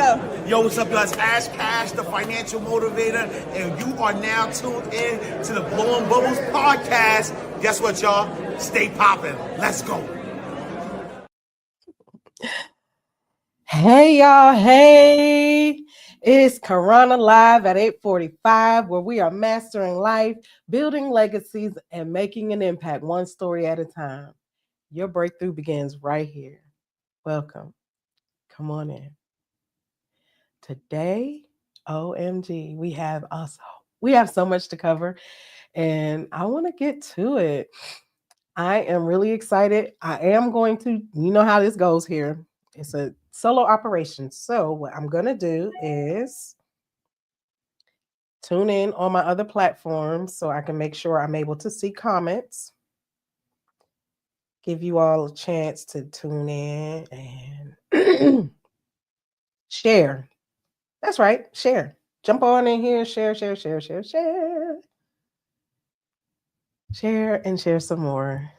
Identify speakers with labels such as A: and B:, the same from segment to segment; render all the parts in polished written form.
A: go. Yo, what's up, y'all? It's Ash Cash, the financial motivator, and you are now tuned in to the Blowing Bubbles podcast. Guess what, y'all? Stay popping. Let's go.
B: Hey, y'all. Hey, it's Karonna live at 8:45, where we are mastering life, building legacies, and making an impact one story at a time. Your breakthrough begins right here. Welcome. Come on in. Today, OMG, we have so much to cover, and I want to get to it. I am really excited. I am going to, you know how this goes here. It's a solo operation. So, what I'm going to do is tune in on my other platforms so I can make sure I'm able to see comments. Give you all a chance to tune in and share. That's right, share. Jump on in here, share. Share and share some more.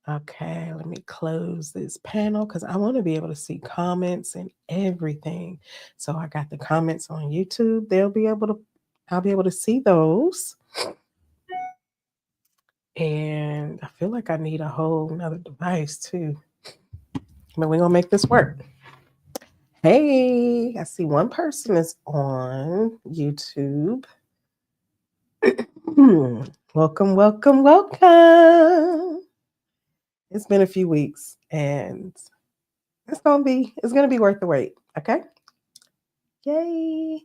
B: Okay, let me close this panel because I want to be able to see comments and everything. So I got the comments on YouTube. I'll be able to see those. And I feel like I need a whole nother device too. But we're gonna make this work. Hey, I see one person is on YouTube. Welcome. It's been a few weeks and it's gonna be worth the wait. Okay. Yay.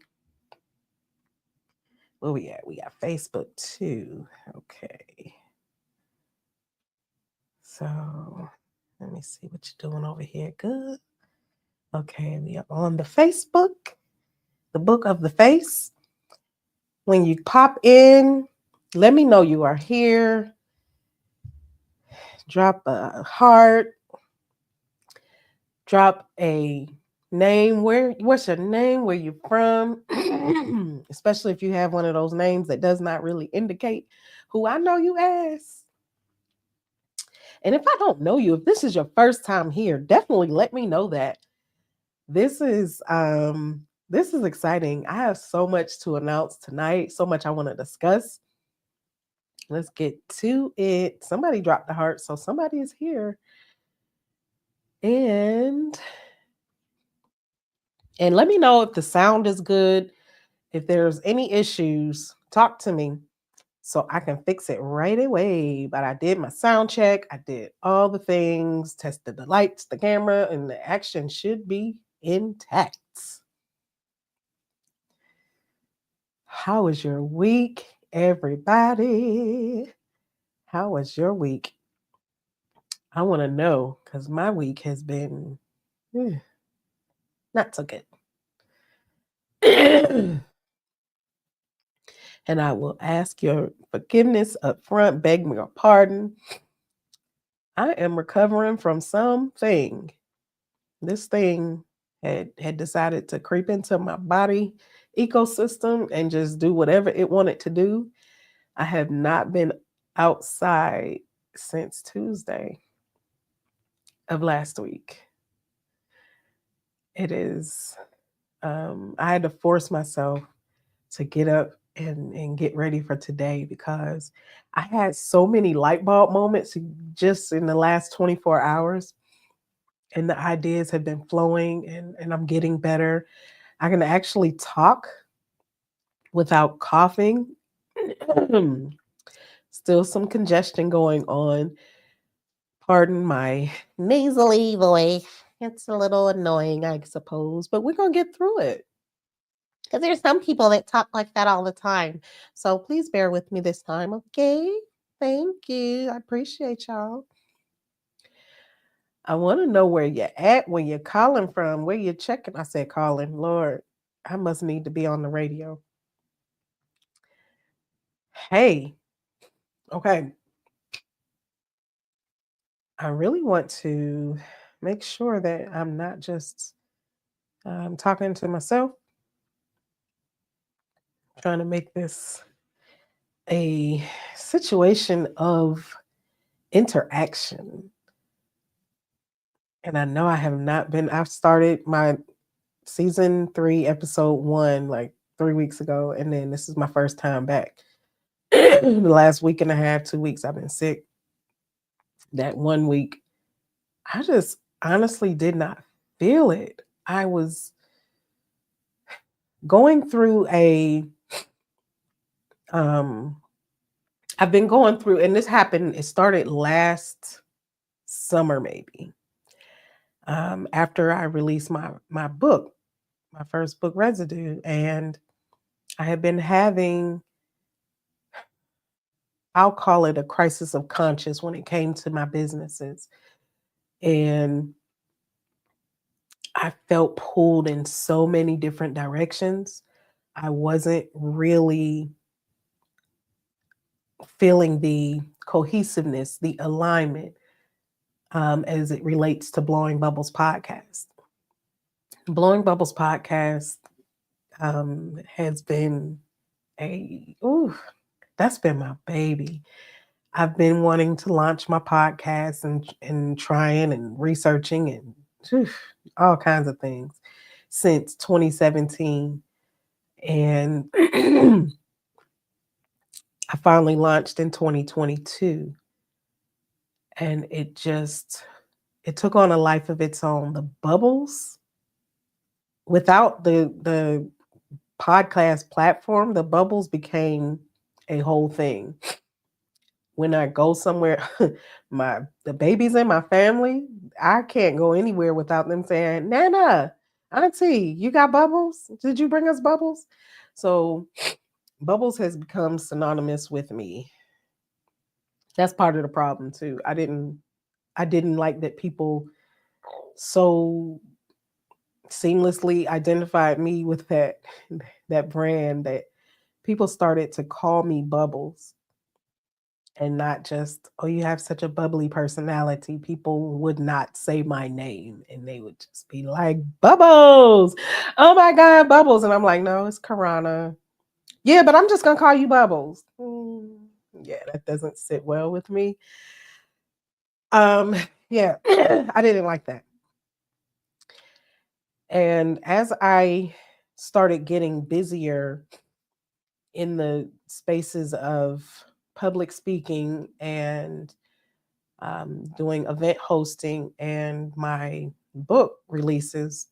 B: Where we at? We got Facebook too. Okay. So let me see what you're doing over here. Good. Okay, we are on the Facebook, the book of the face. When you pop in, let me know you are here. Drop a heart. Drop a name. What's your name? Where you from? Especially if you have one of those names that does not really indicate who I know you as. And if I don't know you, if this is your first time here, definitely let me know that. This is exciting. I have so much to announce tonight, so much I want to discuss. Let's get to it. Somebody dropped the heart, so somebody is here. And let me know if the sound is good. If there's any issues, talk to me so I can fix it right away. But I did my sound check. I did all the things, tested the lights, the camera, and the action should be intact. How was your week, everybody? How was your week? I want to know because my week has been not so good. And I will ask your forgiveness up front, beg your pardon. I am recovering from something. This thing had decided to creep into my body ecosystem and just do whatever it wanted to do. I have not been outside since Tuesday of last week. It is, I had to force myself to get up and get ready for today because I had so many light bulb moments just in the last 24 hours. And the ideas have been flowing and I'm getting better. I can actually talk without coughing. Still some congestion going on. Pardon my nasally voice. It's a little annoying, I suppose, but we're going to get through it. Because there's some people that talk like that all the time. So please bear with me this time, okay? Thank you. I appreciate y'all. I want to know where you're at, where you're calling from, where you're checking. I said calling. Lord, I must need to be on the radio. Hey, okay. I really want to make sure that I'm not just talking to myself, trying to make this a situation of interaction. And I know I have not been, I've started my season 3, episode 1, like 3 weeks ago. And then this is my first time back. The last week and a half, 2 weeks, I've been sick. That 1 week, I just honestly did not feel it. I was going through um, I've been going through, and this happened, it started last summer, maybe. After I released my book, my first book, Residue, and I had been having, I'll call it a crisis of conscience when it came to my businesses. And I felt pulled in so many different directions. I wasn't really feeling the cohesiveness, the alignment, as it relates to Blowing Bubbles podcast. Blowing Bubbles podcast has been ooh, that's been my baby. I've been wanting to launch my podcast and trying and researching and phew, all kinds of things since 2017. And I finally launched in 2022. And it took on a life of its own. The bubbles, without the podcast platform, the bubbles became a whole thing. When I go somewhere, the babies in my family, I can't go anywhere without them saying, "Nana, Auntie, you got bubbles? Did you bring us bubbles?" So bubbles has become synonymous with me. That's part of the problem too. I didn't like that people so seamlessly identified me with that brand, that people started to call me Bubbles, and not just, "Oh, you have such a bubbly personality." People would not say my name and they would just be like, "Bubbles. Oh my God, Bubbles." And I'm like, "No, it's Karonna." "Yeah, but I'm just going to call you Bubbles." Yeah, that doesn't sit well with me. Um, yeah, I didn't like that. And as I started getting busier in the spaces of public speaking and doing event hosting and my book releases,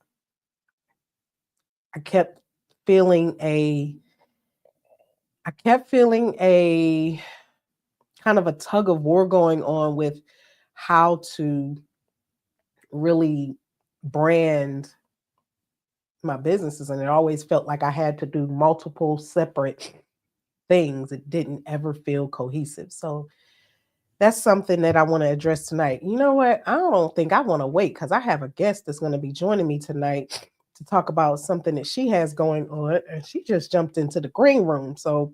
B: I kept feeling a I kept feeling a kind of a tug of war going on with how to really brand my businesses, and it always felt like I had to do multiple separate things. It didn't ever feel cohesive. So that's something that I want to address tonight. You know what? I don't think I want to wait because I have a guest that's going to be joining me tonight to talk about something that she has going on, and she just jumped into the green room. So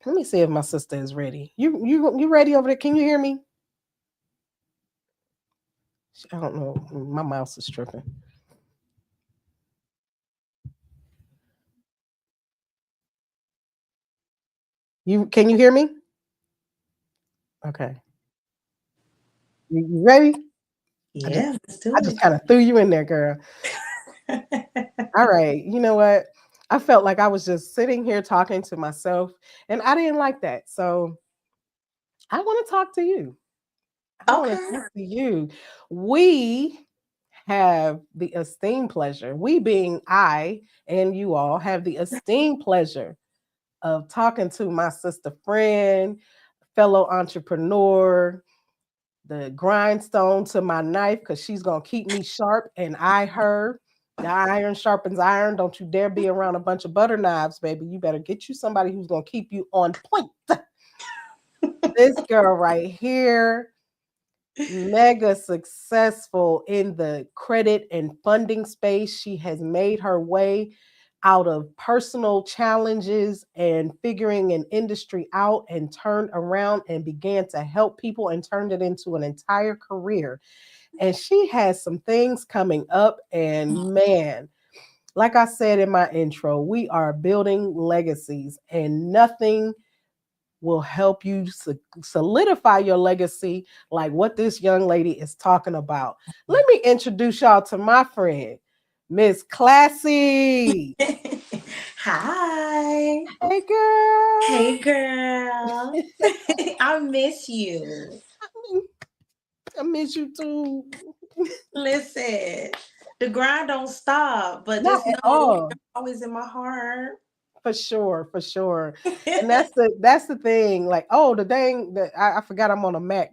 B: let me see if my sister is ready. You ready over there? Can you hear me? I don't know. My mouse is tripping. You can you hear me? Okay. You ready? I just
C: Yeah, let's
B: I
C: do
B: just
C: it.
B: kind of threw you in there, girl. All right. You know what? I felt like I was just sitting here talking to myself, and I didn't like that. So I want to talk to you. I want to
C: Okay.
B: talk to you. We have the esteemed pleasure, we being I and you all, have the esteemed pleasure of talking to my sister friend, fellow entrepreneur, the grindstone to my knife, because she's going to keep me sharp and I her. The iron sharpens iron. Don't you dare be around a bunch of butter knives, baby. You better get you somebody who's going to keep you on point. This girl right here, mega successful in the credit and funding space. She has made her way out of personal challenges and figuring an industry out, and turned around and began to help people and turned it into an entire career. And she has some things coming up. And man, like I said in my intro, we are building legacies, and nothing will help you solidify your legacy, like what this young lady is talking about. Let me introduce y'all to my friend, Miss Classy.
C: Hi.
B: Hey, girl.
C: Hey, girl. I miss you.
B: I miss you too.
C: Listen, the grind don't stop, but
B: Not
C: just
B: at
C: know
B: all.
C: you're always in my heart.
B: For sure, for sure. And that's the thing. Like, oh, the dang that I forgot I'm on a Mac.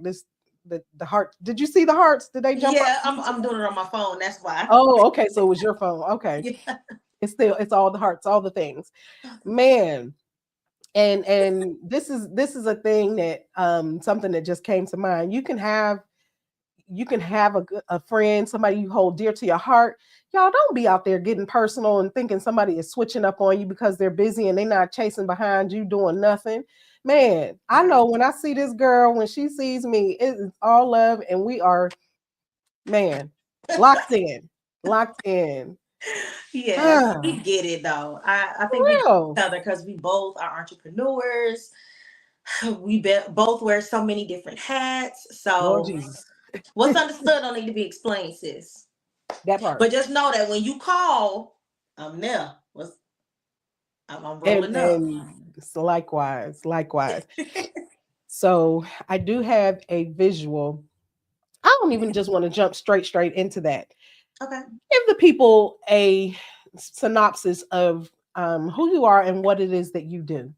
B: The heart. Did you see the hearts? Did they jump up?
C: Yeah, I'm doing it on my phone. That's why.
B: Oh, okay. So it was your phone. Okay.
C: Yeah.
B: It's all the hearts, all the things. Man. And this is a thing that something that just came to mind. You can have a friend, somebody you hold dear to your heart. Y'all don't be out there getting personal and thinking somebody is switching up on you because they're busy and they're not chasing behind you doing nothing. Man, I know when I see this girl, when she sees me, it is all love, and we are, man, locked in, locked in.
C: Yes,
B: Ah,
C: we get it though. I
B: for
C: think we get each
B: real.
C: other because we both are entrepreneurs. Both wear so many different hats.
B: Lord
C: So
B: Jesus,
C: what's understood don't need to be explained, sis.
B: that part.
C: But just know that when you call, I'm there. I'm
B: And
C: rolling up.
B: and so likewise. So I do have a visual. I don't even just want to jump straight into that.
C: Okay.
B: Give the people a synopsis of who you are and what it is that you do.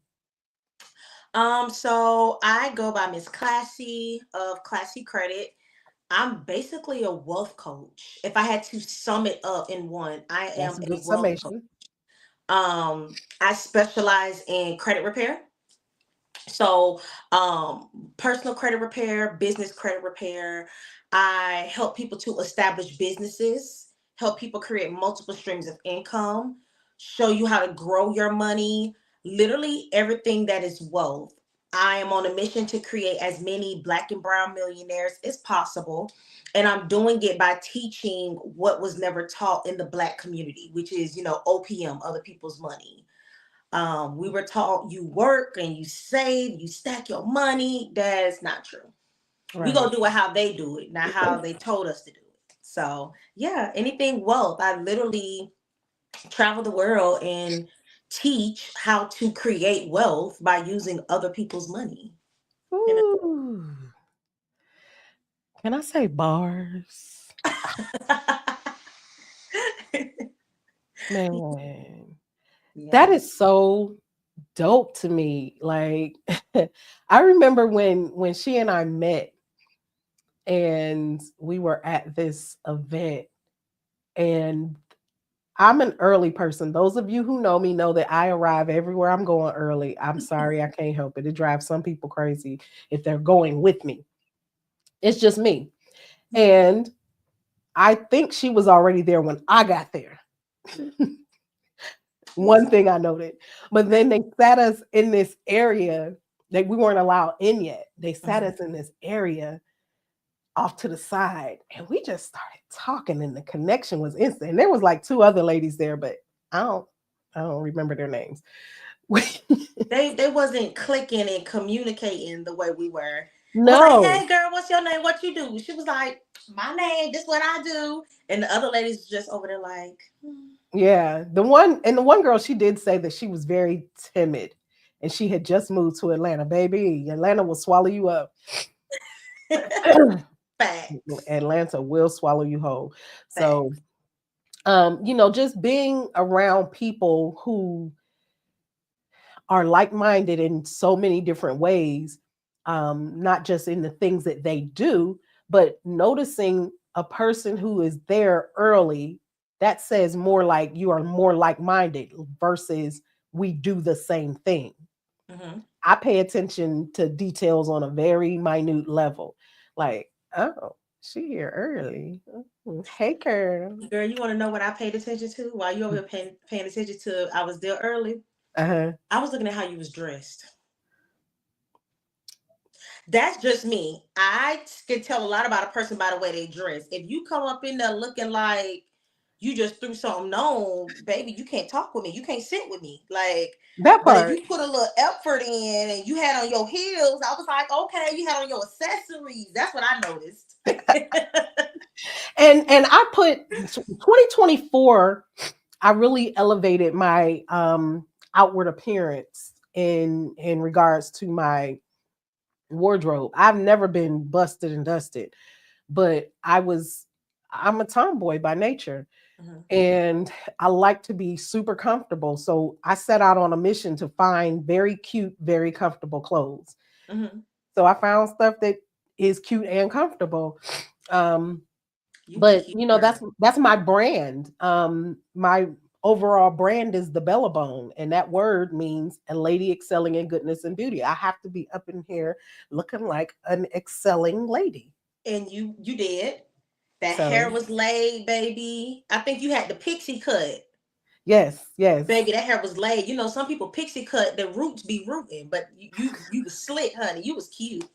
C: So I go by Miss Classy of Classy Credit. I'm basically a wealth coach. If I had to sum it up in one, I
B: That's
C: am
B: a
C: a
B: good
C: wealth coach.
B: summation.
C: I specialize in credit repair. So, personal credit repair, business credit repair. I help people to establish businesses, help people create multiple streams of income, show you how to grow your money, literally everything that is wealth. I am on a mission to create as many Black and brown millionaires as possible. And I'm doing it by teaching what was never taught in the Black community, which is, OPM, other people's money. We were taught you work and you save, you stack your money. That's not true. We
B: Right.
C: gonna do it how they do it, not how they told us to do it. So yeah, anything wealth. I literally travel the world and teach how to create wealth by using other people's money. You
B: Ooh. Can I say bars?
C: know?
B: Man, that
C: Yeah.
B: is so dope to me. Like I remember when she and I met and we were at this event, and I'm an early person. Those of you who know me know that I arrive everywhere I'm going early. I'm sorry, I can't help it. It drives some people crazy if they're going with me. It's just me. And I think she was already there when I got there. One thing I noted. But then they sat us in this area that we weren't allowed in yet. They sat
C: Mhm.
B: us in this area off to the side, and we just started talking, and the connection was instant. And there was like two other ladies there, but I don't I don't remember their names.
C: They wasn't clicking and communicating the way we were. I was like,
B: No.
C: "Hey, girl, what's your name? What you do?" She was like, "My name. This what I do." And the other ladies just over there like,
B: Yeah. The one girl, she did say that she was very timid and she had just moved to Atlanta. Baby, Atlanta will swallow you up.
C: facts,
B: Atlanta will swallow you whole. So,
C: facts.
B: just being around people who are like-minded in so many different ways, not just in the things that they do, but noticing a person who is there early, that says more like you are more like-minded versus we do the same thing.
C: Hmm.
B: I pay attention to details on a very minute level. Like, oh, she here early. Hey, girl.
C: Girl, you want to know what I paid attention to while you over here paying attention to? I was there early.
B: Uh-huh.
C: I was looking at how you was dressed. That's just me. I can tell a lot about a person by the way they dress. If you come up in there looking like you just threw something on, baby, you can't talk with me. You can't sit with me. Like,
B: That
C: but if
B: part.
C: you put a little effort in and you had on your heels, I was like, okay, you had on your accessories. That's what I noticed.
B: And I put 2024, I really elevated my outward appearance in regards to my wardrobe. I've never been busted and dusted, but I'm a tomboy by nature.
C: Mhm.
B: And I like to be super comfortable. So I set out on a mission to find very cute, very comfortable clothes.
C: Mhm.
B: So I found stuff that is cute and comfortable. Um,
C: You
B: but
C: cute,
B: you know,
C: girl.
B: that's my brand. My overall brand is the Bella Bone, and that word means a lady excelling in goodness and beauty. I have to be up in here looking like an excelling lady.
C: And you did. That hair
B: So
C: was laid, baby. I think you had the pixie cut.
B: yes, yes.
C: Baby, that hair was laid. You know, some people pixie cut, the roots be rooting, but you was slick, honey. You was cute.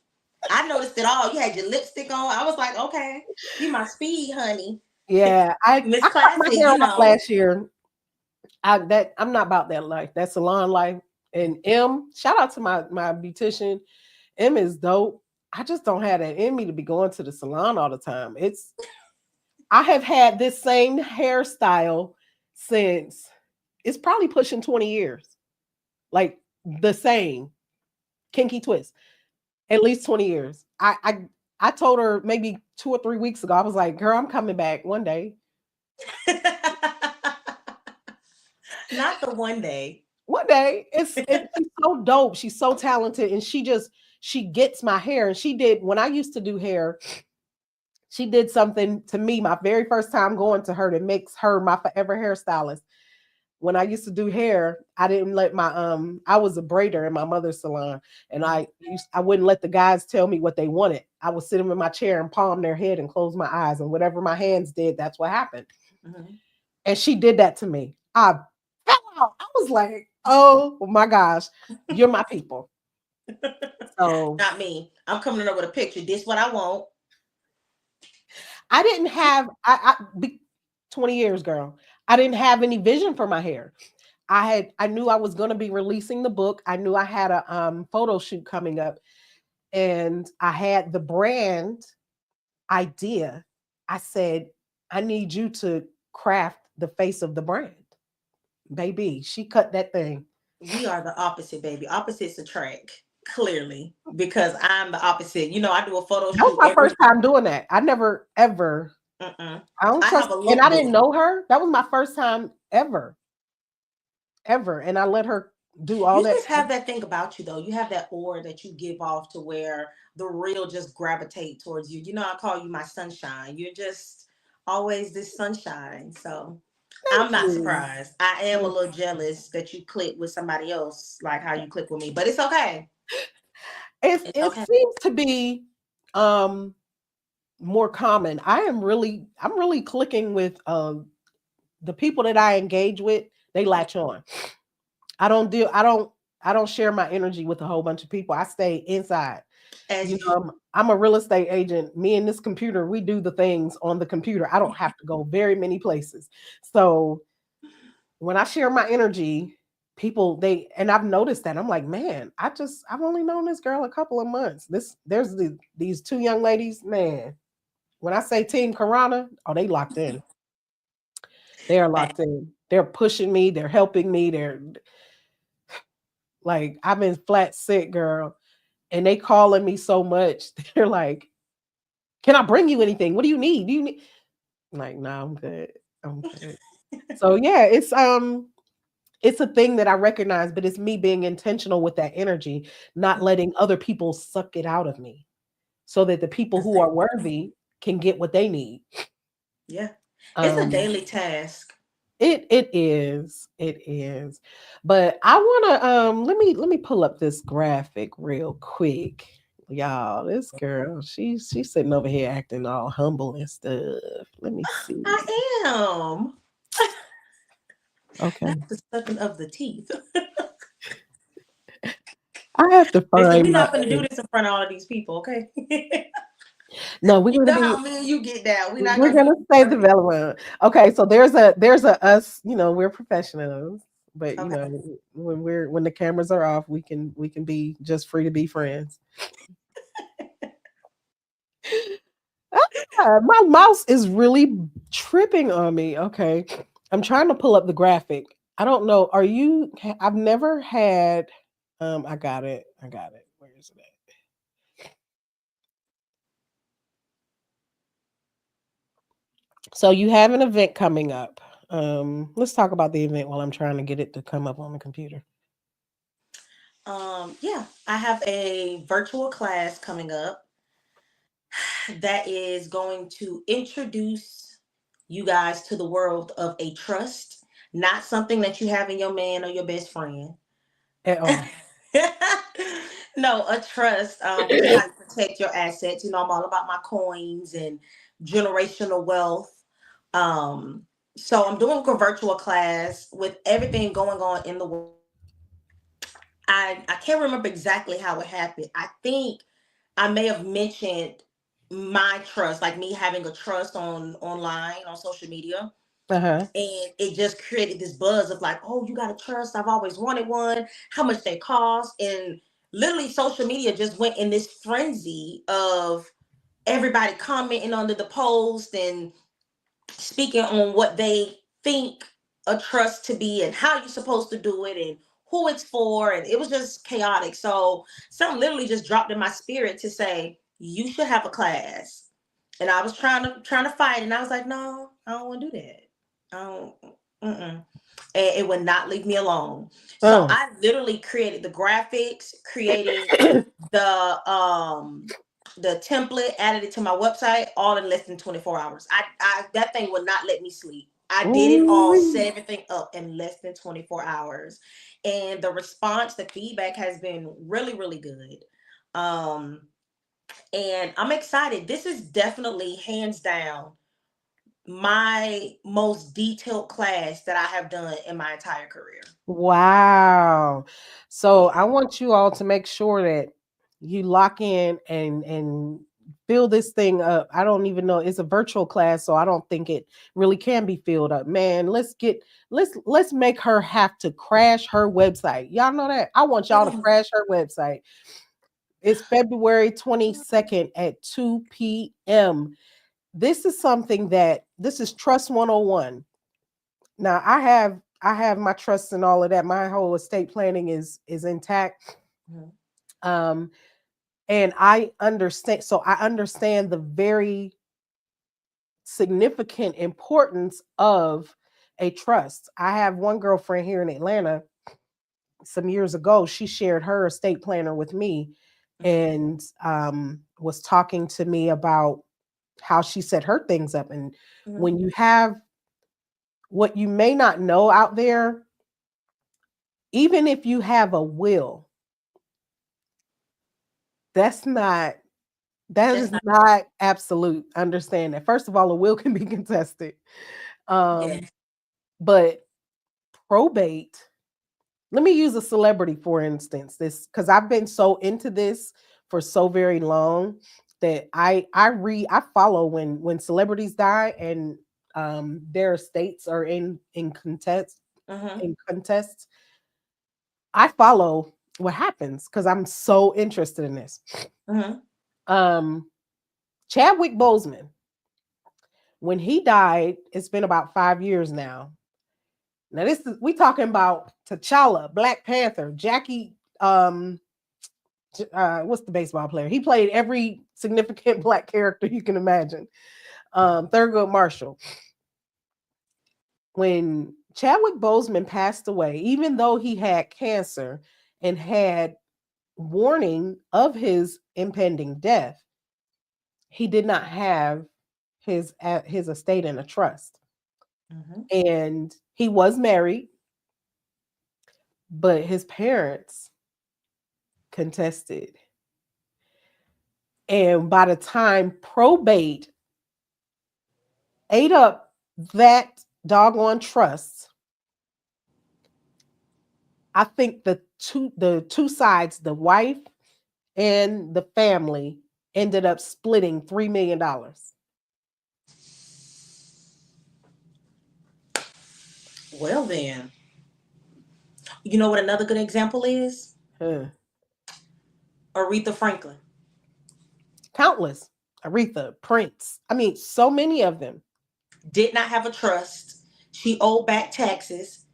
C: I noticed it all. You had your lipstick on. I was like, okay, you my speed, honey.
B: Yeah,
C: Miss
B: I cut my
C: Classy,
B: hair
C: you
B: off
C: know.
B: last year. I'm not about that life. That salon life. And shout out to my beautician. Is dope. I just don't have that in me to be going to the salon all the time. I have had this same hairstyle since it's probably pushing 20 years. Like the same kinky twist. At least 20 years. I told her maybe 2 or 3 weeks ago, I was like, girl, I'm coming back one day.
C: Not the one day.
B: One day. She's so dope. She's so talented. And she gets my hair. And she did when I used to do hair, she did something to me my very first time going to her that makes her my forever hairstylist. When I used to do hair, I didn't let my I was a braider in my mother's salon, and I wouldn't let the guys tell me what they wanted. I would sit them in my chair and palm their head and close my eyes, and whatever my hands did, that's what happened.
C: Mhm.
B: And she did that to me. I fell out. I was like, oh my gosh, you're my people. So
C: Not me. I'm coming up with a picture. This what I want.
B: I didn't have 20 years, girl. I didn't have any vision for my hair. I knew I was going to be releasing the book. I knew I had a photo shoot coming up, and I had the brand idea. I said, I need you to craft the face of the brand. Baby, she cut that thing.
C: We are the opposite, baby. Opposites attract, clearly, because I'm the opposite. You know, I do a photo
B: That was
C: shoot
B: my
C: every
B: first time doing that. I never ever
C: mm-mm.
B: I don't
C: I have
B: trust,
C: a
B: and I
C: lookbook.
B: didn't know her. That was my first time ever. And I let her do all
C: You
B: that.
C: just have that thing about you, though. You have that aura that you give off to where the real just gravitate towards you. You know, I call you my sunshine. You're just always this sunshine. So I'm
B: Thank
C: not
B: you.
C: surprised. I am a little jealous that you click with somebody else, like how you click with me, but it's okay. It's
B: It
C: okay.
B: seems to be um more common. I'm really clicking with the people that I engage with, they latch on. I don't do I don't share my energy with a whole bunch of people. I stay inside.
C: As
B: You
C: you
B: know,
C: should.
B: I'm a real estate agent. Me and this computer, we do the things on the computer. I don't have to go very many places. So when I share my energy, people and I've noticed that I'm like, man, I've only known this girl a couple of months. These two young ladies, man. When I say Team Karonna, oh, they locked in. They are locked in. They're pushing me. They're helping me. They're like, I've been flat sick, girl, and they calling me so much. They're like, "Can I bring you anything? What do you need? Do you need?" I'm like, no, I'm good. I'm good. So yeah, it's a thing that I recognize, but it's me being intentional with that energy, not letting other people suck it out of me, so that the people who are worthy can get what they need.
C: Yeah. It's a
B: Um,
C: daily task.
B: it is. But I wanna let me pull up this graphic real quick. Y'all, this girl, she's sitting over here acting all humble and stuff. Let me see.
C: I am.
B: Okay.
C: That's the sucking of the teeth.
B: I have to
C: Listen, we're
B: find my
C: not going to do this in front of all of these people, okay?
B: No, we're
C: You
B: gonna
C: know
B: be
C: how me and you get down. We're not
B: we're
C: gonna be
B: gonna stay
C: perfect.
B: development. Okay, so there's a us, we're professionals, but
C: Okay.
B: when the cameras are off, we can be just free to be friends. My mouse is really tripping on me. Okay. I'm trying to pull up the graphic. I don't know. I've never had I got it. I got it. Where is it at? So you have an event coming up. Let's talk about the event while I'm trying to get it to come up on the computer.
C: Yeah, I have a virtual class coming up that is going to introduce you guys to the world of a trust, not something that you have in your man or your best friend.
B: At all.
C: No, a trust, which is how you protect your assets. I'm all about my coins and generational wealth. Um, so I'm doing a virtual class with everything going on in the world. I can't remember exactly how it happened. I think I may have mentioned my trust, like me having a trust on online on social media.
B: Uh-huh.
C: And it just created this buzz of like, oh, you got to trust. I've always wanted one. How much they cost? And literally, social media just went in this frenzy of everybody commenting under the post and speaking on what they think a trust to be and how you're supposed to do it and who it's for. And it was just chaotic. So something literally just dropped in my spirit to say, you should have a class. And I was trying to fight, and I was like, no, I don't want to do that. I don't. Mm-mm. And it would not leave me alone. So
B: Oh.
C: I literally created the graphics, created the um the template, added it to my website, all in less than 24 hours. I that thing would not let me sleep. I did it all,
B: Ooh.
C: set everything up in less than 24 hours. And the response, the feedback has been really, really good. Um, and I'm excited. This is definitely hands down my most detailed class that I have done in my entire career.
B: Wow. So
C: Yeah.
B: I want you all to make sure that you lock in and fill this thing up. I don't even know, it's a virtual class, so I don't think it really can be filled up. Man, let's make her have to crash her website. Y'all know that? I want y'all to crash her website. It's February 22nd at 2 p.m. This is Trust 101. Now I have my trusts and all of that. My whole estate planning is intact.
C: Mhm.
B: Um and I understand the very significant importance of a trust. I have one girlfriend here in Atlanta some years ago. She shared her estate planner with me
C: Mhm.
B: and was talking to me about how she set her things up. And
C: Mhm.
B: when you have what you may not know out there, even if you have a will, that's not that
C: That's
B: is
C: not.
B: not absolute. Understand that. First of all, a will can be contested. Um,
C: Yes.
B: but probate, let me use a celebrity for instance. This because I've been so into this for so very long that I follow when celebrities die and their estates are
C: Mhm.
B: in contests. I follow what happens because I'm so interested in this.
C: Mhm.
B: Um, Chadwick Boseman, when he died, it's been about 5 years now. Now this is we talking about T'Challa, Black Panther, Jackie. What's the baseball player? He played every significant black character you can imagine. Thurgood Marshall. When Chadwick Boseman passed away, even though he had cancer and had warning of his impending death, he did not have his estate in a trust,
C: Mhm.
B: and he was married, but his parents contested. And by the time probate ate up that doggone trust, I think the two sides, the wife and the family, ended up splitting $3 million.
C: Well, then, you know what another good example is?
B: Huh.
C: Aretha Franklin.
B: Countless. Aretha, Prince. I mean, so many of them.
C: Did not have a trust. She owed back taxes,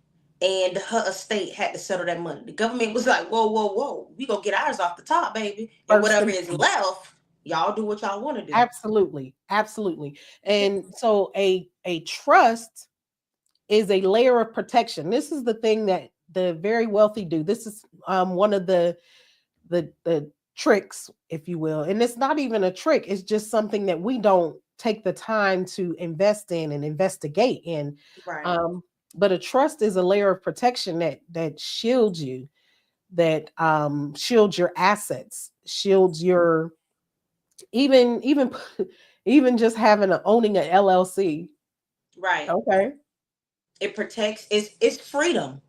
C: and her estate had to settle that money. The government was like, "Whoa, whoa, whoa! We gonna get ours off the top, baby, and
B: First
C: whatever
B: and
C: is
B: foremost.
C: left, y'all do what y'all want to do."
B: Absolutely. Absolutely. And so a trust is a layer of protection. This is the thing that the very wealthy do. This is one of the tricks, if you will. And it's not even a trick. It's just something that we don't take the time to invest in and investigate in.
C: Right.
B: Um, but a trust is a layer of protection that shields you, that shields your assets, shields your even even just having owning an LLC.
C: Right.
B: Okay,
C: It protects. It's freedom.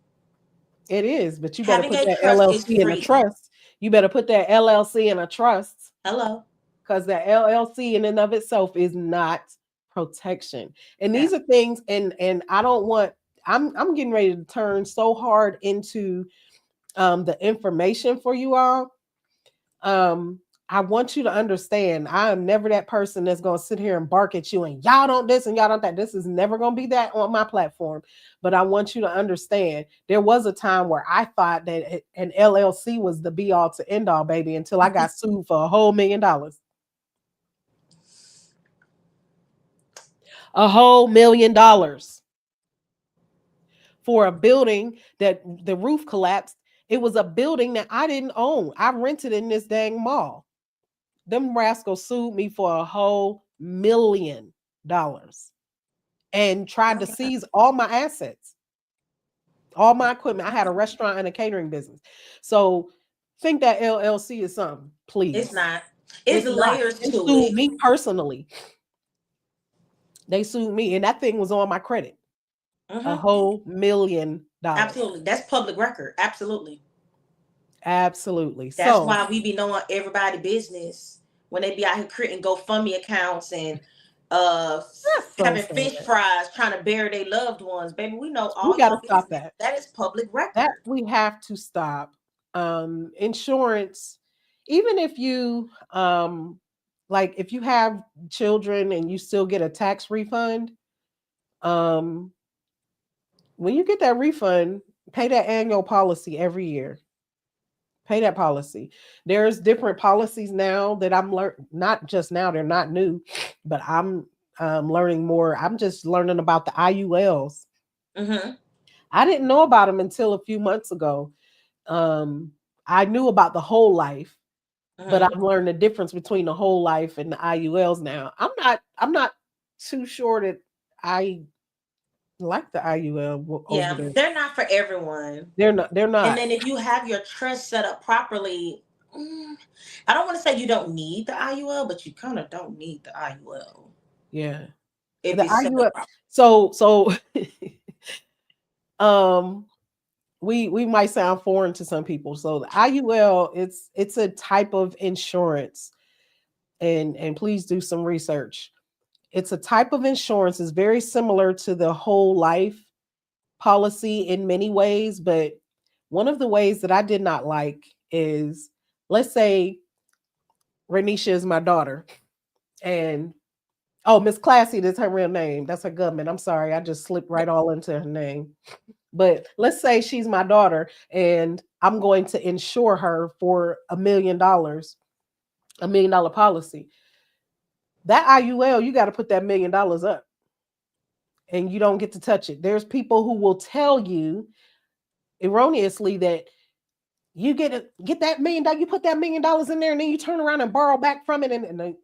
B: it is, but you better
C: Having
B: put
C: a
B: that
C: trust is
B: LLC in a
C: freedom.
B: trust. You better put that LLC in a trust,
C: Hello.
B: because that LLC in and of itself is not protection. And
C: Yeah.
B: these are things, and I don't want. I'm getting ready to turn so hard into the information for you all. Um, I want you to understand. I am never that person that's going to sit here and bark at you and y'all don't this and y'all don't that. This is never going to be that on my platform. But I want you to understand. There was a time where I thought that an LLC was the be all to end all, baby, until I got sued for a whole $1 million. A whole $1 million for a building that the roof collapsed. It was a building that I didn't own. I rented in this dang mall. Them rascals sued me for a whole $1 million and tried
C: Oh,
B: to
C: God.
B: seize all my assets, all my equipment. I had a restaurant and a catering business. So think that LLC is something,
C: It's
B: please.
C: not. It's
B: It's not.
C: layers
B: They
C: to
B: sued
C: it.
B: me personally. They sued me, and that thing was on my credit. A
C: Hmm.
B: whole $1 million.
C: Absolutely. That's public record. Absolutely.
B: Absolutely.
C: That's
B: So
C: why we be knowing everybody business when they be out here creating GoFundMe accounts and uh
B: that's so
C: having fish
B: sad.
C: fries trying to bury their loved ones. Baby, we know
B: We
C: all
B: got to
C: y'all
B: stop
C: business.
B: that.
C: That is public
B: That
C: record.
B: we have to stop. Insurance, even if you like if you have children and you still get a tax refund, um when you get that refund, pay that annual policy every year. Pay that policy. There's different policies now that I'm learning, not just now, they're not new, but I'm learning more. I'm just learning about the IULs.
C: Mm-hmm.
B: I didn't know about them until a few months ago. um I knew about the whole life, but
C: Mm-hmm.
B: I've learned the difference between the whole life and the IULs now. I'm not too sure that I like the IUL over
C: Yeah,
B: there.
C: they're not for everyone.
B: They're
C: And
B: not.
C: then if you have your trust set up properly, mm, I don't want to say you don't need the IUL, but you kind of don't need the IUL
B: Yeah.
C: if
B: The
C: it's set up
B: IUL,
C: properly.
B: so um we might sound foreign to some people. So the IUL, it's a type of insurance, and please do some research. It's a type of insurance. It's very similar to the whole life policy in many ways, but one of the ways that I did not like is, let's say Renisha is my daughter, and oh, Miss Classy, that's her real name. That's her government. I'm sorry, I just slipped right all into her name. But let's say she's my daughter, and I'm going to insure her for $1 million, $1 million policy. That IUL, you got to put that $1 million up, and you don't get to touch it. There's people who will tell you erroneously that you get that $1 million, you put that $1 million in there, and then you turn around and borrow back from it, and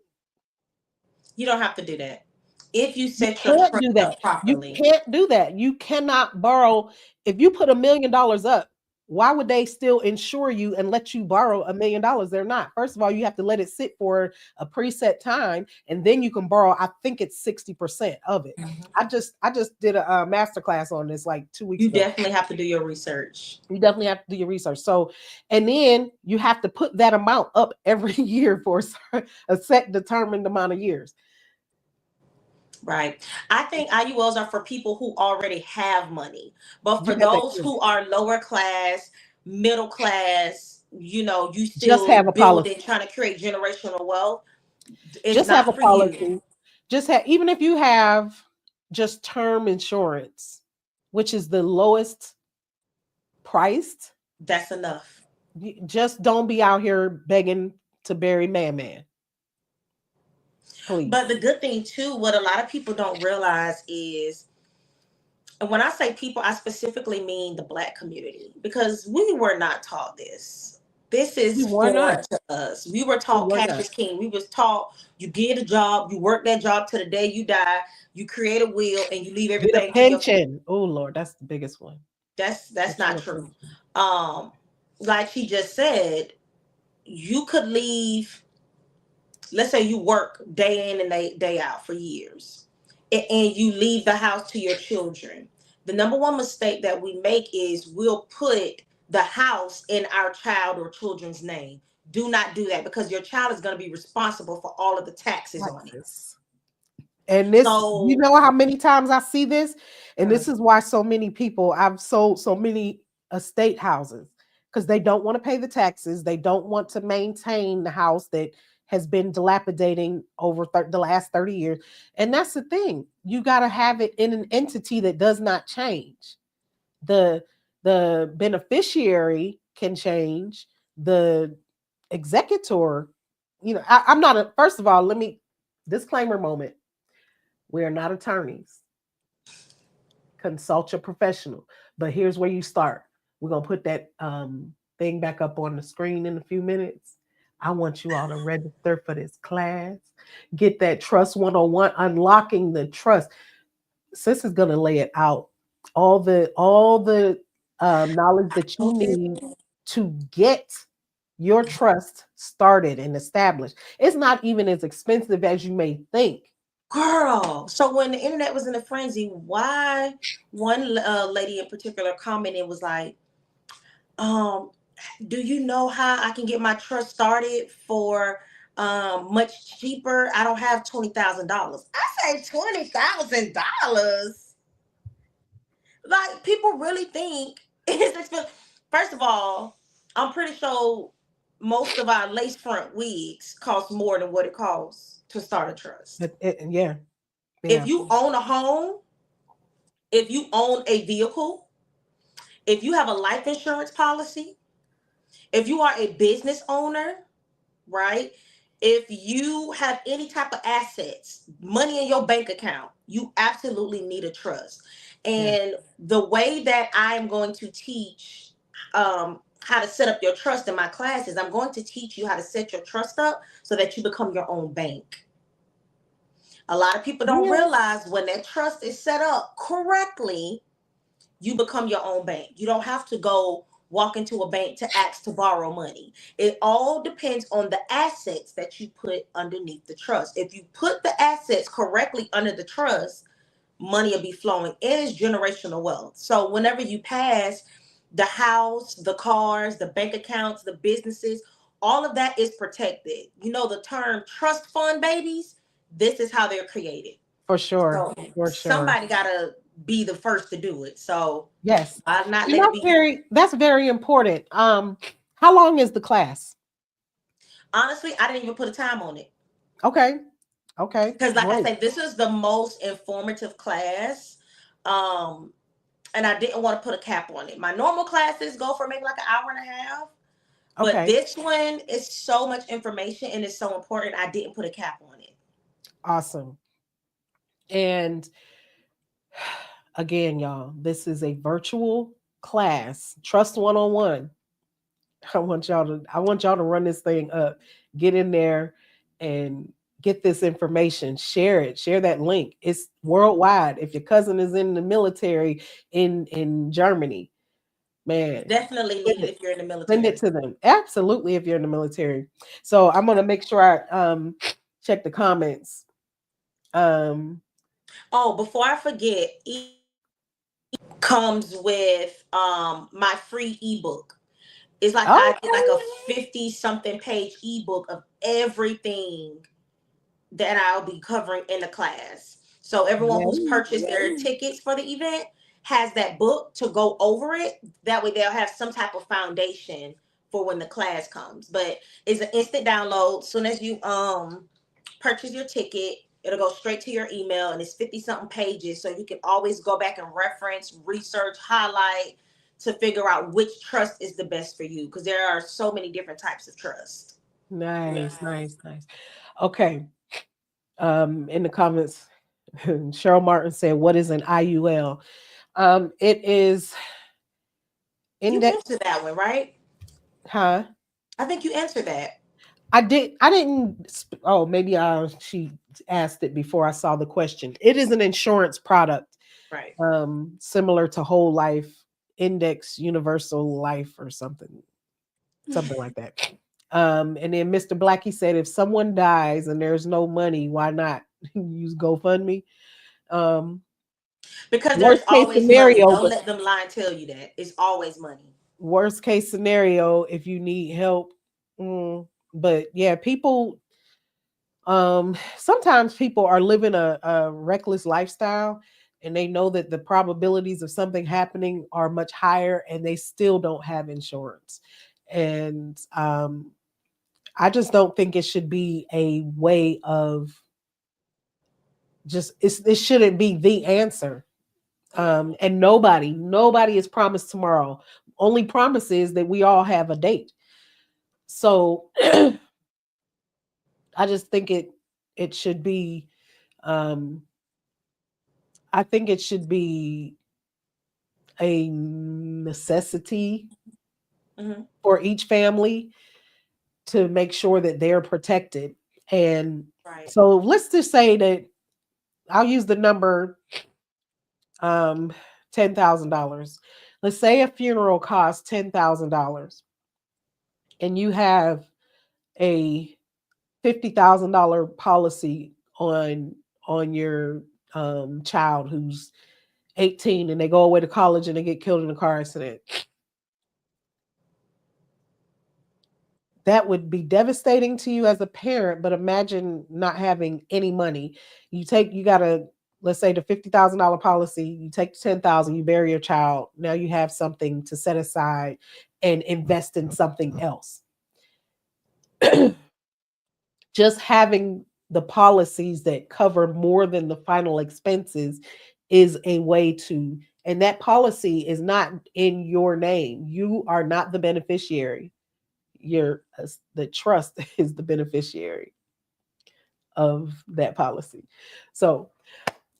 C: You don't have to do that if you
B: you
C: set your
B: can't
C: trust
B: do that.
C: up
B: You
C: properly.
B: can't do that. You cannot borrow if you put $1 million up. Why would they still insure you and let you borrow $1 million? They're not. First of all, you have to let it sit for a preset time, and then you can borrow. I think it's 60% of it.
C: Mhm.
B: I just did a master class on this like 2 weeks
C: You
B: ago.
C: definitely have to do your research.
B: You definitely have to do your research. So, and then you have to put that amount up every year for a set determined amount of years.
C: Right. I think IULs are for people who already have money. But
B: You
C: for
B: got that
C: those
B: too.
C: who are lower class, middle class, you
B: Just
C: still
B: have a
C: building,
B: policy.
C: trying to create generational wealth, it's
B: Just have a
C: not for you.
B: policy. Just have, even if you have just term insurance, which is the lowest priced,
C: That's enough.
B: just don't be out here begging to bury man,
C: But
B: please.
C: the good thing too, what a lot of people don't realize is, and when I say people, I specifically mean the Black community, because we were not taught this. This
B: We
C: is
B: were
C: foreign
B: not.
C: to us. We were
B: We
C: taught
B: were
C: cash
B: not.
C: is king. We was taught you get a job, you work that job to the day you die, you create a will, and you leave
B: Get a
C: everything to your.
B: pension. Oh Lord, that's the biggest one.
C: That's
B: Get you
C: not
B: a
C: true.
B: pension.
C: Um, like she just said, you could leave. Let's say you work day in and day out for years, and you leave the house to your children. The number one mistake that we make is we'll put the house in our child or children's name. Do not do that, because your child is going to be responsible for all of the taxes on it.
B: Taxes. And this, you
C: So
B: know how many times I see this? And
C: uh,
B: this is why so many people, I've sold so many estate houses because they don't want to pay the taxes. They don't want to maintain the house that has been dilapidating over the last 30 years. And that's the thing. You got to have it in an entity that does not change. The the beneficiary can change, the executor, I'm not a, first of all, let me disclaimer moment. We are not attorneys. Consult your professional. But here's where you start. We're gonna put that thing back up on the screen in a few minutes. I want you all to register for this class. Get that Trust 101, unlocking the trust. Sis is gonna lay it out. All the knowledge that you need to get your trust started and established. It's not even as expensive as you may think.
C: girl, so when the internet was in a frenzy, why one lady in particular commented, was like, um do you know how I can get my trust started for much cheaper? I don't have $20,000. I say $20,000. Like, people really think it's expensive. First of all, I'm pretty sure most of our lace front wigs cost more than what it costs to start a trust.
B: Yeah,
C: If
B: yeah.
C: you own a home, if you own a vehicle, if you have a life insurance policy, if you are a business owner, right? If you have any type of assets, money in your bank account, you absolutely need a trust.
B: Yeah,
C: And the way that I'm going to teach how to set up your trust in my classes, I'm going to teach you how to set your trust up so that you become your own bank. A lot of people don't
B: yeah,
C: realize when that trust is set up correctly, you become your own bank. You don't have to go walk into a bank to ask to borrow money. It all depends on the assets that you put underneath the trust. If you put the assets correctly under the trust, money will be flowing. It is generational wealth. So whenever you pass, the house, the cars, the bank accounts, the businesses, all of that is protected. You know the term trust fund babies? This is how they're created.
B: for sure,
C: So
B: for sure.
C: somebody gotta be the first to do it. So
B: Yes,
C: I'll not
B: and
C: let it be.
B: that's very important. How long is the class?
C: Honestly, I didn't even put a time on it.
B: Okay, okay,
C: Because like I
B: great.
C: said, this is the most informative class. Um, and I didn't want to put a cap on it. My normal classes go for maybe like an hour and a half. But
B: Okay,
C: this one is so much information and it's so important. I didn't put a cap on it.
B: awesome. And again, y'all, this is a virtual class, Trust 101. I want y'all to run this thing up. Get in there and get this information. Share it. Share that link. It's worldwide. If your cousin is in the military in Germany, Man,
C: Definitely
B: send
C: needed
B: it.
C: if you're in the
B: Send it
C: military.
B: to them. Absolutely, if you're in the military. So I'm gonna make sure I check the comments. Um,
C: Oh, before I forget, comes with my free ebook. It's like I did like a
B: okay.
C: 50 something page ebook of everything that I'll be covering in the class. So everyone who's
B: Yay,
C: purchased their
B: yay.
C: tickets for the event has that book to go over it. That way they'll have some type of foundation for when the class comes. But it's an instant download. Soon as you purchase your ticket, it'll go straight to your email, and it's 50 something pages. So you can always go back and reference, research, highlight to figure out which trust is the best for you. Because there are so many different types of trust.
B: Nice, nice, nice. Okay. In the comments, Cheryl Martin said, "What is an IUL?" It is
C: You
B: index.
C: answered that one, right?
B: Huh?
C: I think you answered that.
B: I did. I didn't. Oh, maybe she asked it before I saw the question. It is an insurance product,
C: Right.
B: similar to whole life, index universal life, or something like that. And then Mr. Blackie said, if someone dies and there's no money, why not use GoFundMe? Um,
C: Because there's
B: worst case
C: always money.
B: scenario,
C: Don't
B: but
C: let them lie and tell you that. It's always money.
B: worst case scenario, if you need help. But yeah, people sometimes people are living a reckless lifestyle and they know that the probabilities of something happening are much higher and they still don't have insurance. And I just don't think it should be a way of it shouldn't be the answer. And nobody is promised tomorrow. Only promise is that we all have a date. So I just think it should be um I think it should be a necessity
C: Mm-hmm.
B: for each family to make sure that they're protected. And
C: Right.
B: so let's just say that I'll use the number um $10,000. Let's say a funeral costs $10,000 and you have a $50,000 policy on your child who's 18 and they go away to college and they get killed in a car accident. That would be devastating to you as a parent, but imagine not having any money. You got to, let's say the $50,000 policy, you take 10,000, you bury your child. Now you have something to set aside and invest in something else. Just having the policies that cover more than the final expenses is a way to, and that policy is not in your name. You are not the beneficiary. The trust is the beneficiary of that policy. So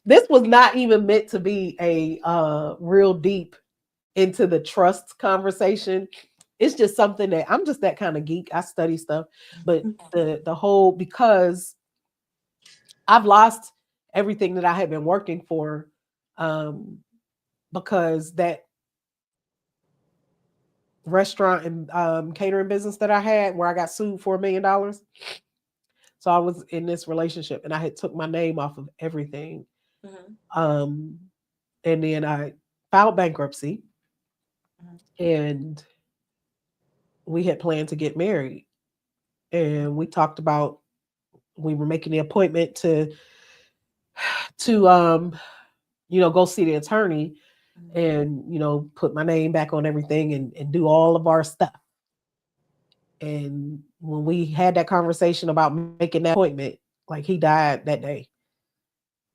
B: this was not even meant to be a real deep into the trust conversation. It's just something that I'm just that kind of geek. I study stuff, but the whole, because I've lost everything that I had been working for, um, because that restaurant and catering business that I had where I got sued for $1 million. So I was in this relationship and I had took my name off of everything.
C: Mm-hmm.
B: Um, and then I filed bankruptcy and we had planned to get married. And we talked about we were making the appointment to go see the attorney and put my name back on everything and do all of our stuff. And when we had that conversation about making that appointment, like he died that day.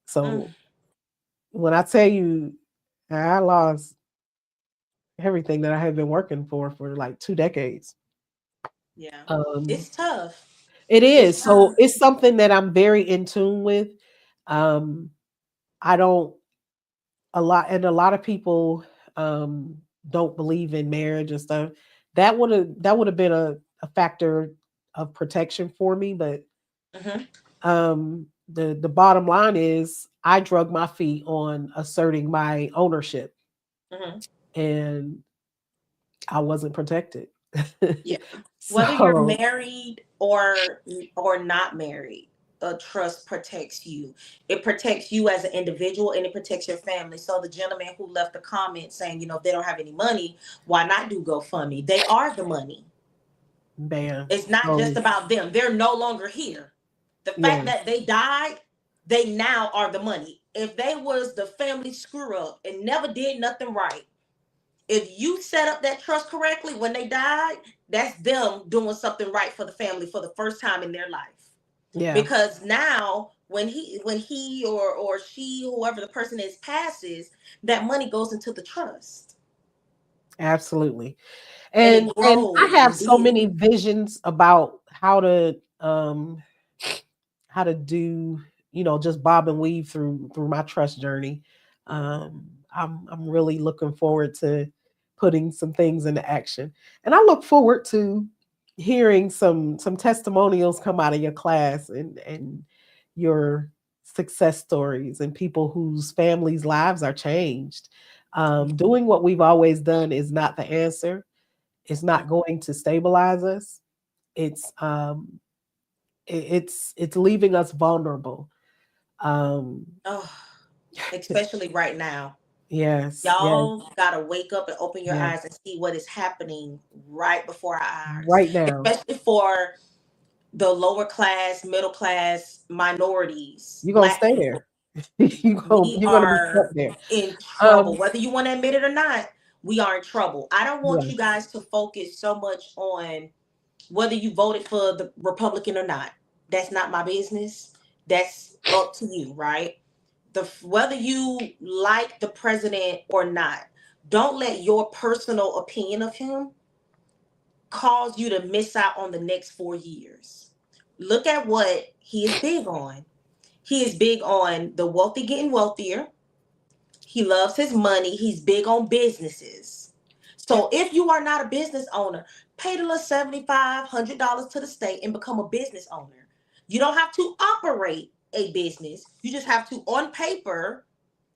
C: Mm-hmm.
B: So when I tell you I lost everything that I had been working for like 2 decades.
C: Yeah.
B: Um,
C: It's tough.
B: it
C: It's
B: is.
C: tough.
B: So it's something that I'm very in tune with. Um, I don't a lot of people um don't believe in marriage and stuff. That would have been a factor of protection for me, but
C: Mm-hmm.
B: the bottom line is I drug my feet on asserting my ownership.
C: Mm-hmm.
B: And I wasn't protected.
C: Yeah. Whether you're
B: So
C: married or not married, a trust protects you. It protects you as an individual and it protects your family. So the gentleman who left the comment saying, if they don't have any money, why not do GoFundMe? They are the money.
B: bam.
C: It's not just
B: So
C: about them. They're no longer here. The fact
B: yes,
C: that they died, they now are the money. If they was the family screw up and never did nothing right, if you set up that trust correctly when they died, that's them doing something right for the family for the first time in their life.
B: yeah,
C: Because now when he or she, whoever the person is, passes, that money goes into the trust
B: absolutely.
C: and it
B: And I
C: grows
B: have
C: and
B: so
C: builds.
B: many visions about how to do, just bob and weave through my trust journey. I'm really looking forward to putting some things into action, and I look forward to hearing some testimonials come out of your class and your success stories and people whose families' lives are changed. Doing what we've always done is not the answer. It's not going to stabilize us. It's it's leaving us vulnerable. Um,
C: Oh, especially right now.
B: yes, yes,
C: Y'all gotta wake up and open your
B: yes.
C: eyes and see what is happening right before our eyes,
B: Right now,
C: especially for the lower class, middle class, minorities,
B: you're gonna
C: black
B: stay there.
C: people. We
B: You're gonna be stuck
C: are
B: there.
C: in trouble.
B: Um,
C: Whether you want to admit it or not, we are in trouble. I don't want you
B: yes,
C: guys to focus so much on whether you voted for the Republican or not. That's not my business. That's up to you, right? Whether you like the president or not, don't let your personal opinion of him cause you to miss out on the next 4 years. Look at what he is big on. He is big on the wealthy getting wealthier. He loves his money. He's big on businesses. So if you are not a business owner, pay the little $7,500 to the state and become a business owner. You don't have to operate a business. You just have to, on paper,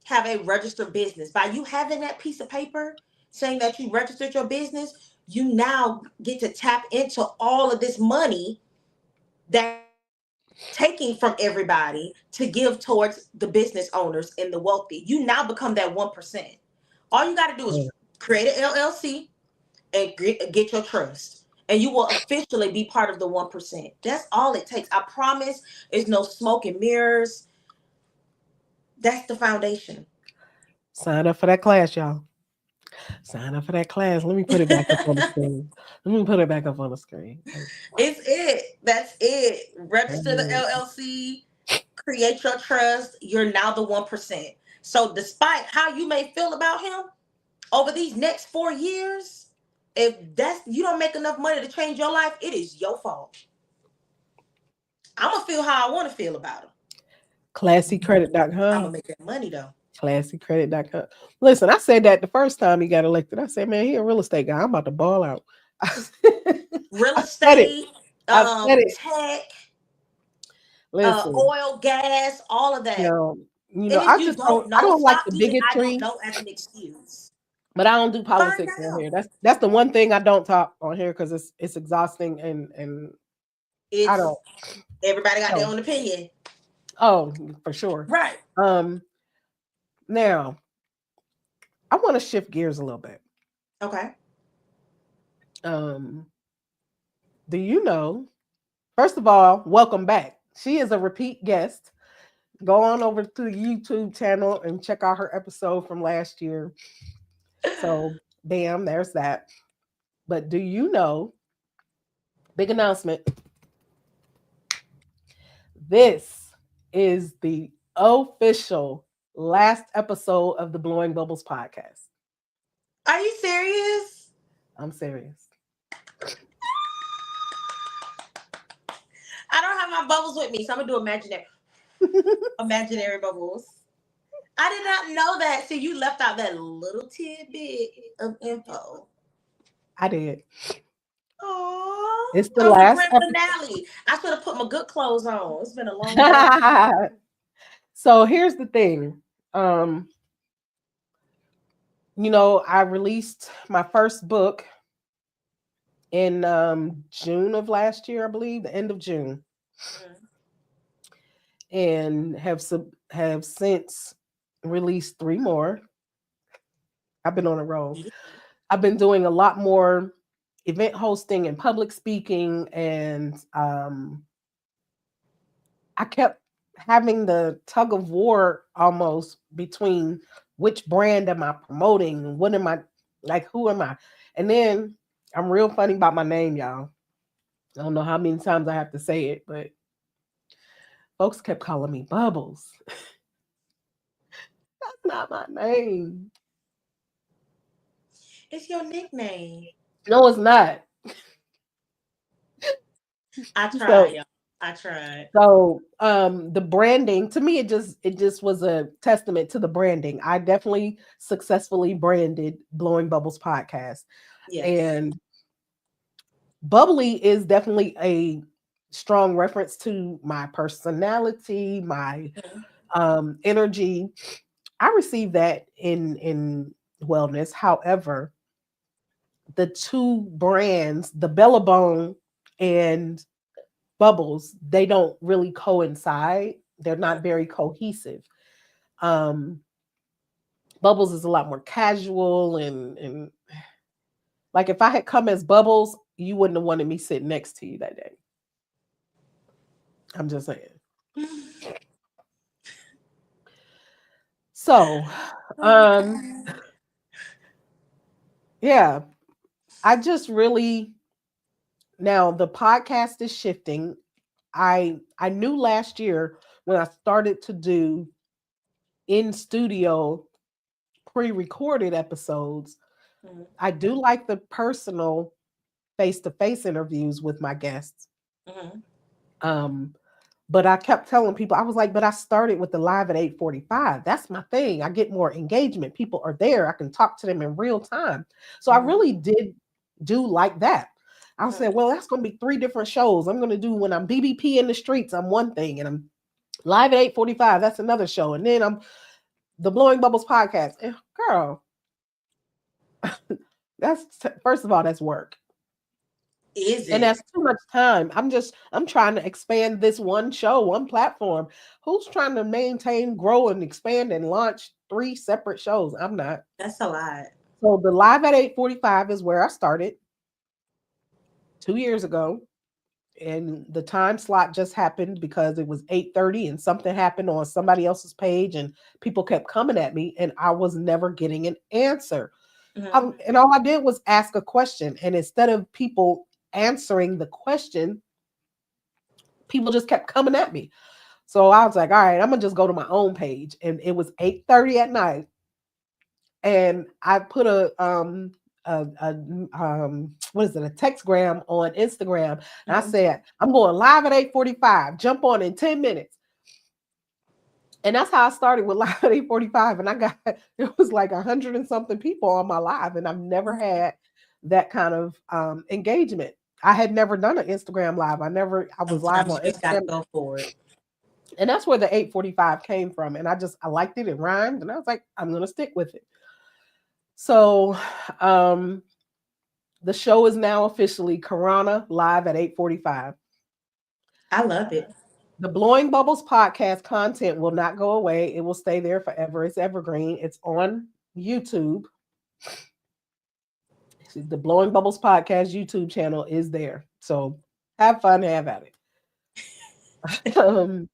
C: have a registered business. By you having that piece of paper saying that you registered your business, you now get to tap into all of this money that taking from everybody to give towards the business owners and the wealthy. You now become that 1%. All you got to do is
B: yeah.
C: create an LLC and get your trust. And you will officially be part of the 1%. That's all it takes. I promise there's no smoke and mirrors. That's the foundation.
B: Sign up for that class, y'all. Sign up for that class. Let me put it back up on the screen. Let me put it back up on the screen.
C: It's it. That's it. Register the
B: Um,
C: LLC, create your trust. You're now the 1%. So despite how you may feel about him over these next 4 years, if that's you don't make enough money to change your life, it is your fault. I'm gonna feel how I want to feel about him. I'm gonna
B: classycredit.com.
C: make that money though.
B: Classycredit.com. Listen, I said that the first time he got elected. I said, man, he a real estate guy. I'm about to ball out.
C: Real
B: I said it.
C: estate,
B: I've said it.
C: tech,
B: Listen,
C: oil, gas, all of
B: you
C: that.
B: know,
C: And if
B: I
C: you
B: just don't
C: don't
B: I
C: know,
B: don't like
C: stop
B: the
C: using "I don't
B: bigotry,
C: know" as an excuse.
B: but I don't do
C: Find
B: politics on
C: out.
B: here. That's the one thing I don't talk on here because it's exhausting and I
C: It's
B: don't
C: everybody got their
B: know.
C: own opinion.
B: Oh, for sure.
C: Right.
B: Um, now I want to shift gears a little bit.
C: Okay.
B: Um, do you know? First of all, welcome back. She is a repeat guest. Go on over to the YouTube channel and check out her episode from last year. So, bam, there's that. But do you know? Big announcement. This is the official last episode of the Blowing Bubbles podcast.
C: Are you serious?
B: I'm serious.
C: I don't have my bubbles with me, so I'm gonna do imaginary bubbles. I did not know that. So you left out that little tidbit of info.
B: I did.
C: Oh,
B: It's the
C: on the
B: last
C: grand finale. I should have put my good clothes on. It's been a long day.
B: episode. So here's the thing. Um, I released my first book in June of last year, I believe, the end of June,
C: Mhm.
B: and have since released three more. I've been on a roll.
C: Yeah.
B: I've been doing a lot more event hosting and public speaking, and I kept having the tug of war almost between which brand am I promoting? What am I like? Who am I? And then I'm real funny about my name, y'all. I don't know how many times I have to say it, but folks kept calling me Bubbles. That's not my name.
C: It's your nickname.
B: No, it's not.
C: I tried,
B: So
C: y'all. I tried.
B: the branding to me it just was a testament to the branding. I definitely successfully branded Blowing Bubbles podcast.
C: Yes.
B: And bubbly is definitely a strong reference to my personality, my
C: Mhm.
B: energy. I received that in wellness. However, the two brands, the Bellabone and Bubbles, they don't really coincide. They're not very cohesive. Um, Bubbles is a lot more casual and like if I had come as Bubbles, you wouldn't have wanted me sitting next to you that day. I'm just saying. So,
C: Oh
B: um,
C: God.
B: yeah, I just really now the podcast is shifting. I knew last year when I started to do in studio pre-recorded episodes.
C: Mhm.
B: I do like the personal face-to-face interviews with my guests.
C: Mhm.
B: Um, but I kept telling people, I was like, but I started with the live at 8:45. That's my thing. I get more engagement. People are there. I can talk to them in real time. So I
C: Mhm.
B: really did do like that. I
C: Mhm.
B: said, well, that's going to be three different shows. I'm going to do when I'm BBP in the streets, I'm one thing, and I'm live at 8:45. That's another show. And then I'm the Blowing Bubbles podcast. And girl, that's first of all, that's work.
C: Is
B: And
C: it?
B: that's too much time. I'm trying to expand this one show, one platform. Who's trying to maintain, grow, and expand and launch three separate shows? I'm not.
C: That's a lot.
B: So the live at 8:45 is where I started 2 years ago. And the time slot just happened because it was 8:30 and something happened on somebody else's page and people kept coming at me and I was never getting an answer.
C: Mhm.
B: And all I did was ask a question. And instead of people answering the question, people just kept coming at me. So I was like, all right, I'm gonna just go to my own page. And it was 8:30 at night. And I put what is it, a textgram on Instagram. And I
C: Mhm.
B: said, I'm going live at 8:45. Jump on in 10 minutes. And that's how I started with live at 8:45. And I got it was like 100 and something people on my live. And I've never had that kind of engagement. I had never done an Instagram live. I was live
C: Sometimes
B: on
C: you just gotta
B: Instagram.
C: go for it.
B: And that's where the 8:45 came from. And I liked it. It rhymed. And I was like, I'm gonna stick with it. So um the show is now officially Karonna live at 8:45.
C: I love it.
B: The Blowing Bubbles podcast content will not go away. It will stay there forever. It's evergreen. It's on YouTube. The Blowing Bubbles podcast YouTube channel is there. So have fun, have at it.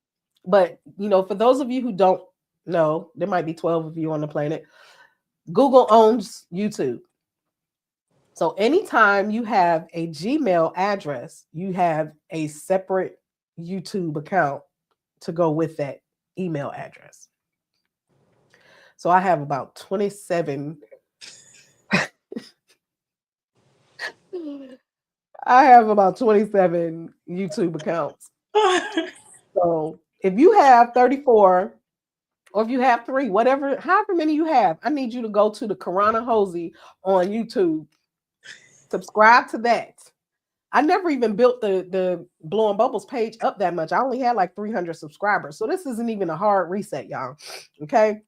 B: But for those of you who don't know, there might be 12 of you on the planet. Google owns YouTube. So anytime you have a Gmail address, you have a separate YouTube account to go with that email address. So I have about 27. I have about 27 YouTube accounts. So if you have 34 or if you have three, whatever, however many you have, I need you to go to the Karonna Hosey on YouTube. Subscribe to that. I never even built the Blowing Bubbles page up that much. I only had like 300 subscribers. So this isn't even a hard reset, y'all. Okay.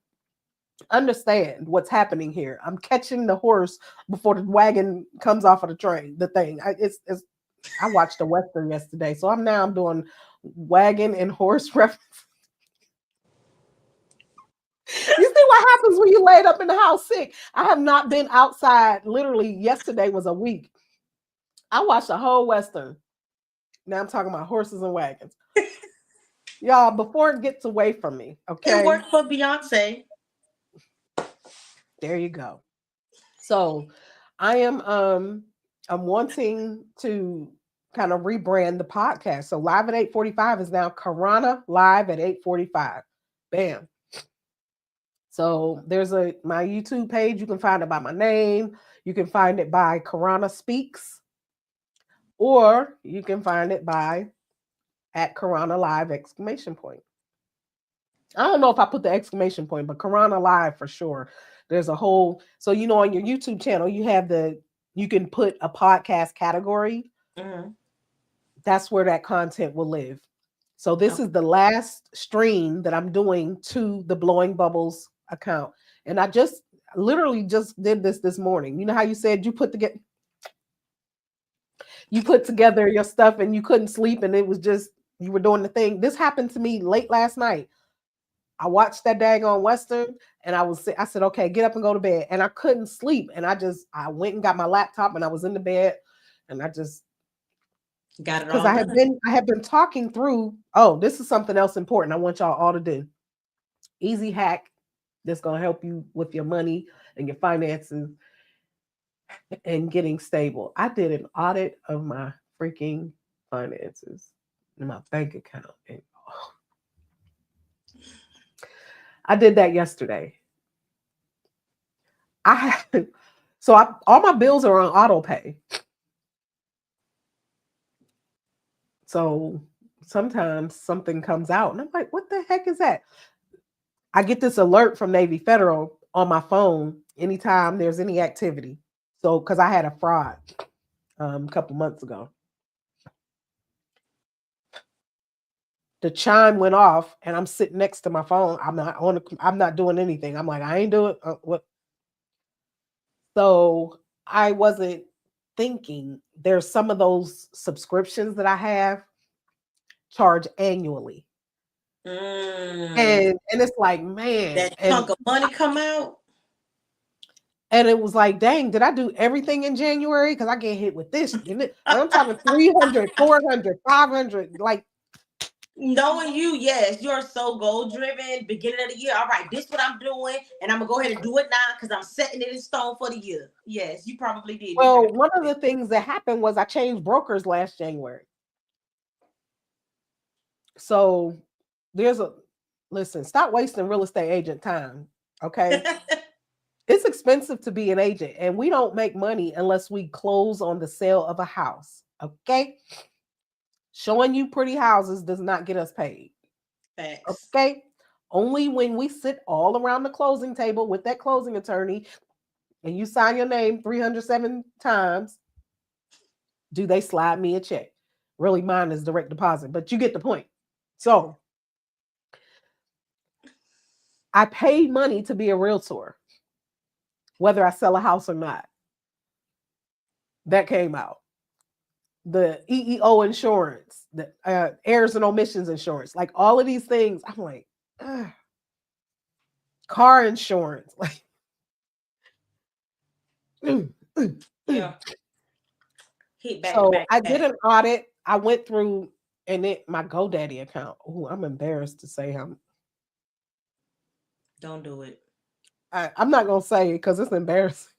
B: understand what's happening here. I'm catching the horse before the wagon comes off of the train. The thing. It's I watched a Western yesterday, so I'm doing wagon and horse reference. You see what happens when you laid up in the house sick. I have not been outside. Literally, yesterday was a week. I watched a whole Western. Now I'm talking about horses and wagons. Y'all, before it gets away from me, okay?
C: It worked for Beyonce.
B: There you go. So I'm wanting to kind of rebrand the podcast. So live at 8:45 is now Karonna live at 8:45. Bam. So there's my YouTube page. You can find it by my name. You can find it by Karonna Speaks, or you can find it by at Karonna Live exclamation point. I don't know if I put the exclamation point, but Karonna Live for sure. There's a whole, so on your YouTube channel, you can put a podcast category.
C: Mm-hmm.
B: That's where that content will live. So this is the last stream that I'm doing to the Blowing Bubbles account. And I literally just did this morning. You know how you said you put together your stuff and you couldn't sleep and it was just, you were doing the thing. This happened to me late last night. I watched that daggone Western and I said, okay, get up and go to bed. And I couldn't sleep. And I went and got my laptop and I was in the bed and I just
C: got it
B: because
C: all
B: I have been talking through. Oh, this is something else important I want y'all all to do. Easy hack that's going to help you with your money and your finances and getting stable. I did an audit of my freaking finances in my bank account. And I did that yesterday. All my bills are on auto pay. So sometimes something comes out and I'm like, what the heck is that? I get this alert from Navy Federal on my phone anytime there's any activity. So, because I had a fraud a couple months ago. The chime went off and I'm sitting next to my phone. I'm not doing anything. I'm like, I ain't doing what. So I wasn't thinking there's some of those subscriptions that I have charge annually. And it's like, man,
C: that chunk of money come out.
B: And it was like, dang, did I do everything in January? Because I get hit with this. And I'm talking 300, 400, 500. Like,
C: knowing you, yes, you're so goal driven. Beginning of the year, all right, this is what I'm doing, and I'm gonna go ahead and do it now because I'm setting it in stone for the year. Yes, you probably did.
B: Well, one of the things that happened was I changed brokers last January. So listen, stop wasting real estate agent time. Okay. It's expensive to be an agent, and we don't make money unless we close on the sale of a house. Okay. Showing you pretty houses does not get us paid.
C: Facts.
B: Okay. Only when we sit all around the closing table with that closing attorney and you sign your name 307 times do they slide me a check. Really, mine is direct deposit, but you get the point. So I paid money to be a realtor, whether I sell a house or not. That came out. The EEO insurance, the errors and omissions insurance, like all of these things. I'm like, ugh. Car insurance, like,
C: yeah. Hit back
B: so
C: back,
B: I did an audit. I went through my GoDaddy account. Oh, I'm embarrassed to say
C: don't do it.
B: I'm not gonna say it because it's embarrassing.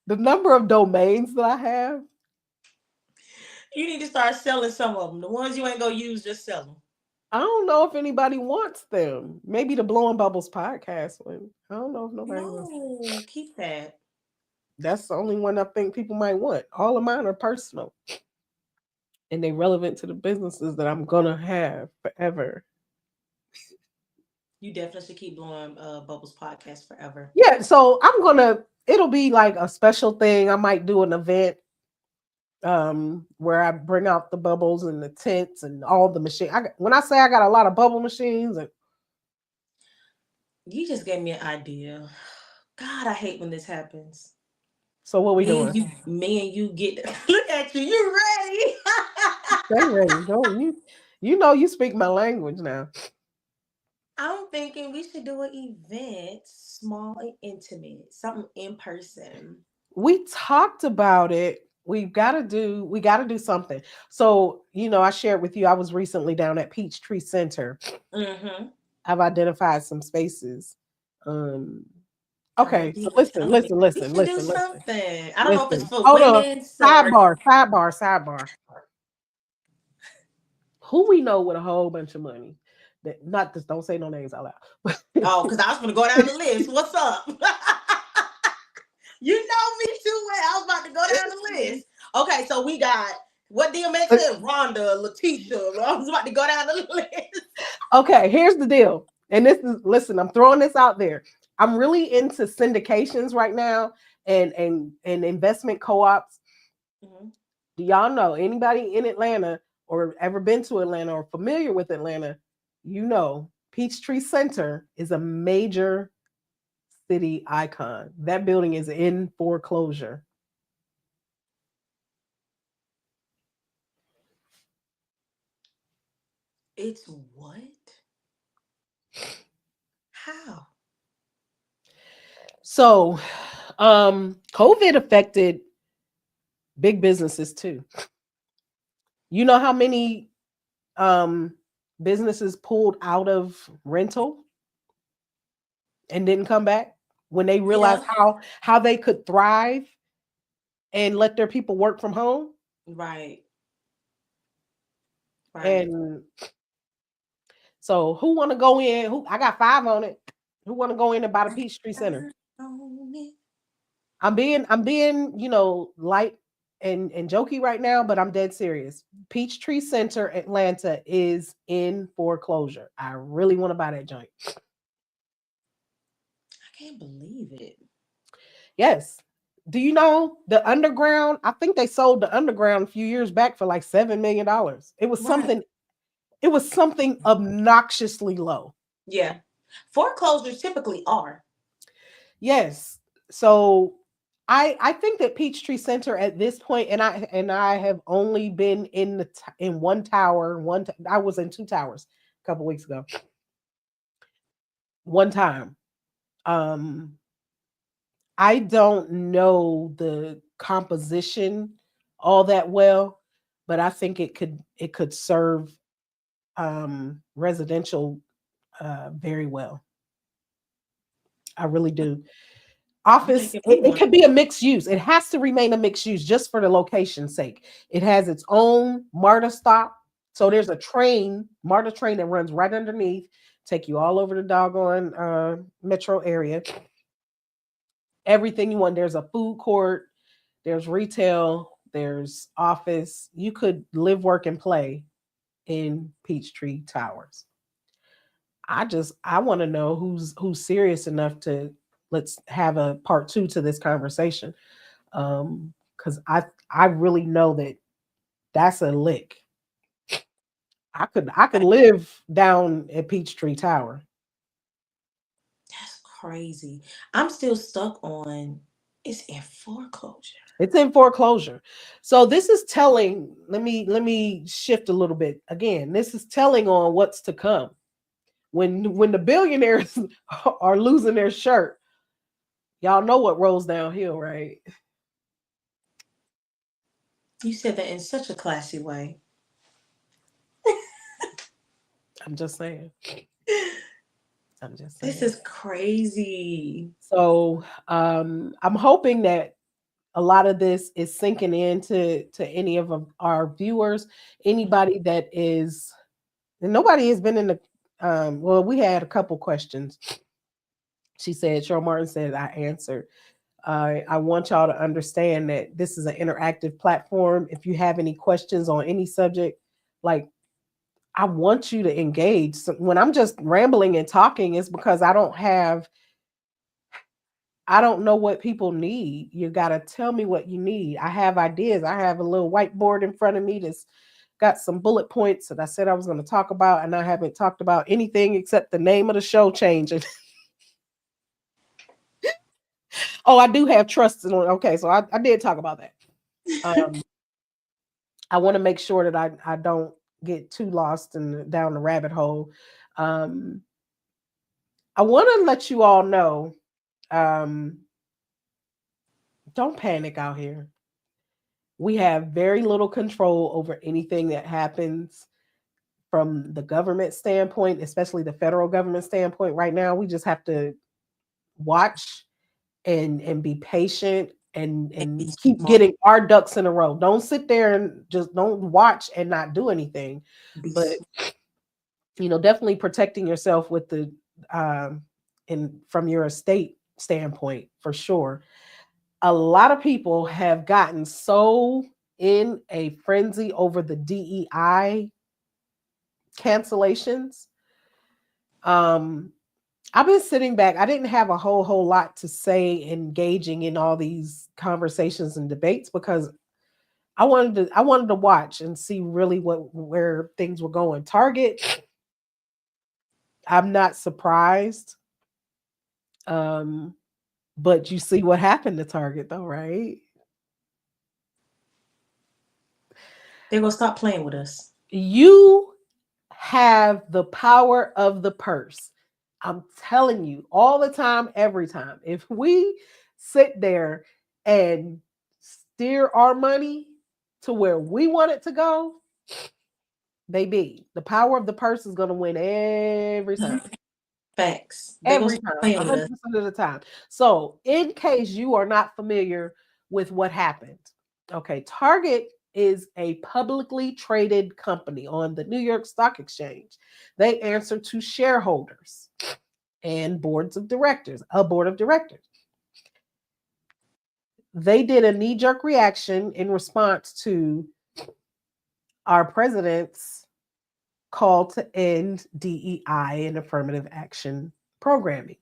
B: The number of domains that I have.
C: You need to start selling some of them. The ones you ain't gonna use, just sell them.
B: I don't know if anybody wants them. Maybe the Blowing Bubbles podcast one. I don't know if nobody wants.
C: No, keep that.
B: That's the only one I think people might want. All of mine are personal. And they're relevant to the businesses that I'm gonna have forever.
C: You definitely should keep Blowing Bubbles podcast forever.
B: Yeah, so it'll be like a special thing. I might do an event where I bring out the bubbles and the tents and all the machines. When I say I got a lot of bubble machines, and
C: You just gave me an idea. God, I hate when this happens.
B: So what we doing?
C: Me and you get look at you. You ready?
B: Stay ready. Go. You know you speak my language now.
C: I'm thinking we should do an event, small and intimate, something in person.
B: We talked about it. We got to do something. So, I shared with you I was recently down at Peachtree Center.
C: Mm-hmm.
B: I've identified some spaces. Um
C: Oh,
B: okay,
C: you
B: so
C: were
B: listen,
C: telling me
B: listen,
C: we
B: listen,
C: should do
B: listen, listen,
C: something. I don't know if it's
B: listen.
C: for
B: Hold on.
C: women's or
B: Sidebar. Who we know with a whole bunch of money? That not just don't say no names out loud.
C: oh, because I was gonna go down the list. What's up? You know me too well. I was about to go down the list. Okay, so we got what DMX said, Rhonda, Letitia. I was about to go down the list.
B: Okay, here's the deal. And this is listen, I'm throwing this out there. I'm really into syndications right now and investment co-ops.
C: Mhm.
B: Do y'all know anybody in Atlanta or ever been to Atlanta or familiar with Atlanta? Peachtree Center is a major city icon. That building is in foreclosure.
C: It's what? How?
B: So, COVID affected big businesses too. You know how many um, businesses pulled out of rental and didn't come back when they realized
C: Yeah.
B: how they could thrive and let their people work from home.
C: Right. Right.
B: And so, who want to go in? Who I got 5 on it. Who want to go in and buy the Peachtree Center? I'm being light and jokey right now, but I'm dead serious. Peachtree Center, Atlanta is in foreclosure. I really want to buy that joint.
C: I can't believe it.
B: Yes. Do you know the underground? I think they sold the underground a few years back for like $7 million. It was
C: Right.
B: something. It was something obnoxiously low.
C: Yeah. Foreclosures typically are.
B: Yes. So I think that Peachtree Center at this point, and I have only been in one tower. I was in 2 towers a couple weeks ago. One time. Um, I don't know the composition all that well, but I think it could serve residential very well. I really do.
C: I'm
B: Office,
C: taking me
B: it
C: one.
B: could be a mixed use. It has to remain a mixed use just for the location's sake. It has its own MARTA stop. So there's a MARTA train that runs right underneath, take you all over the doggone metro area. Everything you want. There's a food court, there's retail, there's office. You could live, work, and play in Peachtree Towers. I want to know who's serious enough to let's have a part two to this conversation. Because I really know that that's a lick. I could live down at Peachtree Tower.
C: That's crazy. I'm still stuck on it's in foreclosure.
B: It's in foreclosure. So this is telling, let me shift a little bit again. This is telling on what's to come. When the billionaires are losing their shirt, y'all know what rolls downhill, right?
C: You said that in such a classy way.
B: I'm just saying. I'm just
C: This
B: saying.
C: is crazy.
B: So I'm hoping that a lot of this is sinking into to any of our viewers, anybody that is, and nobody has been in the. Well, we had a couple questions. She said, Cheryl Martin said, I answered. I want y'all to understand that this is an interactive platform. If you have any questions on any subject, like I want you to engage. So when I'm just rambling and talking, it's because I don't know what people need. You got to tell me what you need. I have ideas. I have a little whiteboard in front of me that's got some bullet points that I said I was going to talk about, and I haven't talked about anything except the name of the show changing. Oh, I do have trust in. Okay, so I did talk about that. I want to make sure that I don't get too lost in down the rabbit hole. Um, I want to let you all know, um, don't panic out here. We have very little control over anything that happens from the government standpoint, especially the federal government standpoint. Right now, we just have to watch and be patient
C: And be
B: and keep
C: smart.
B: getting our ducks in a row. Don't sit there and just don't watch and not do anything.
C: Be
B: But definitely protecting yourself with the and from your estate standpoint for sure. A lot of people have gotten so in a frenzy over the DEI cancellations. Um, I've been sitting back. I didn't have a whole lot to say engaging in all these conversations and debates because I wanted to watch and see really where things were going. Target, I'm not surprised. Um, but you see what happened to Target though, right?
C: They're gonna stop playing with us.
B: You have the power of the purse. I'm telling you all the time, every time. If we sit there and steer our money to where we want it to go, baby, the power of the purse is going to win every time.
C: Facts. They're gonna
B: Every
C: stop
B: time,
C: playing with us.
B: 100% of the time. So, in case you are not familiar with what happened, okay, Target is a publicly traded company on the New York Stock Exchange. They answer to shareholders and boards of directors, a board of directors. They did a knee jerk reaction in response to our president's call to end DEI and affirmative action programming.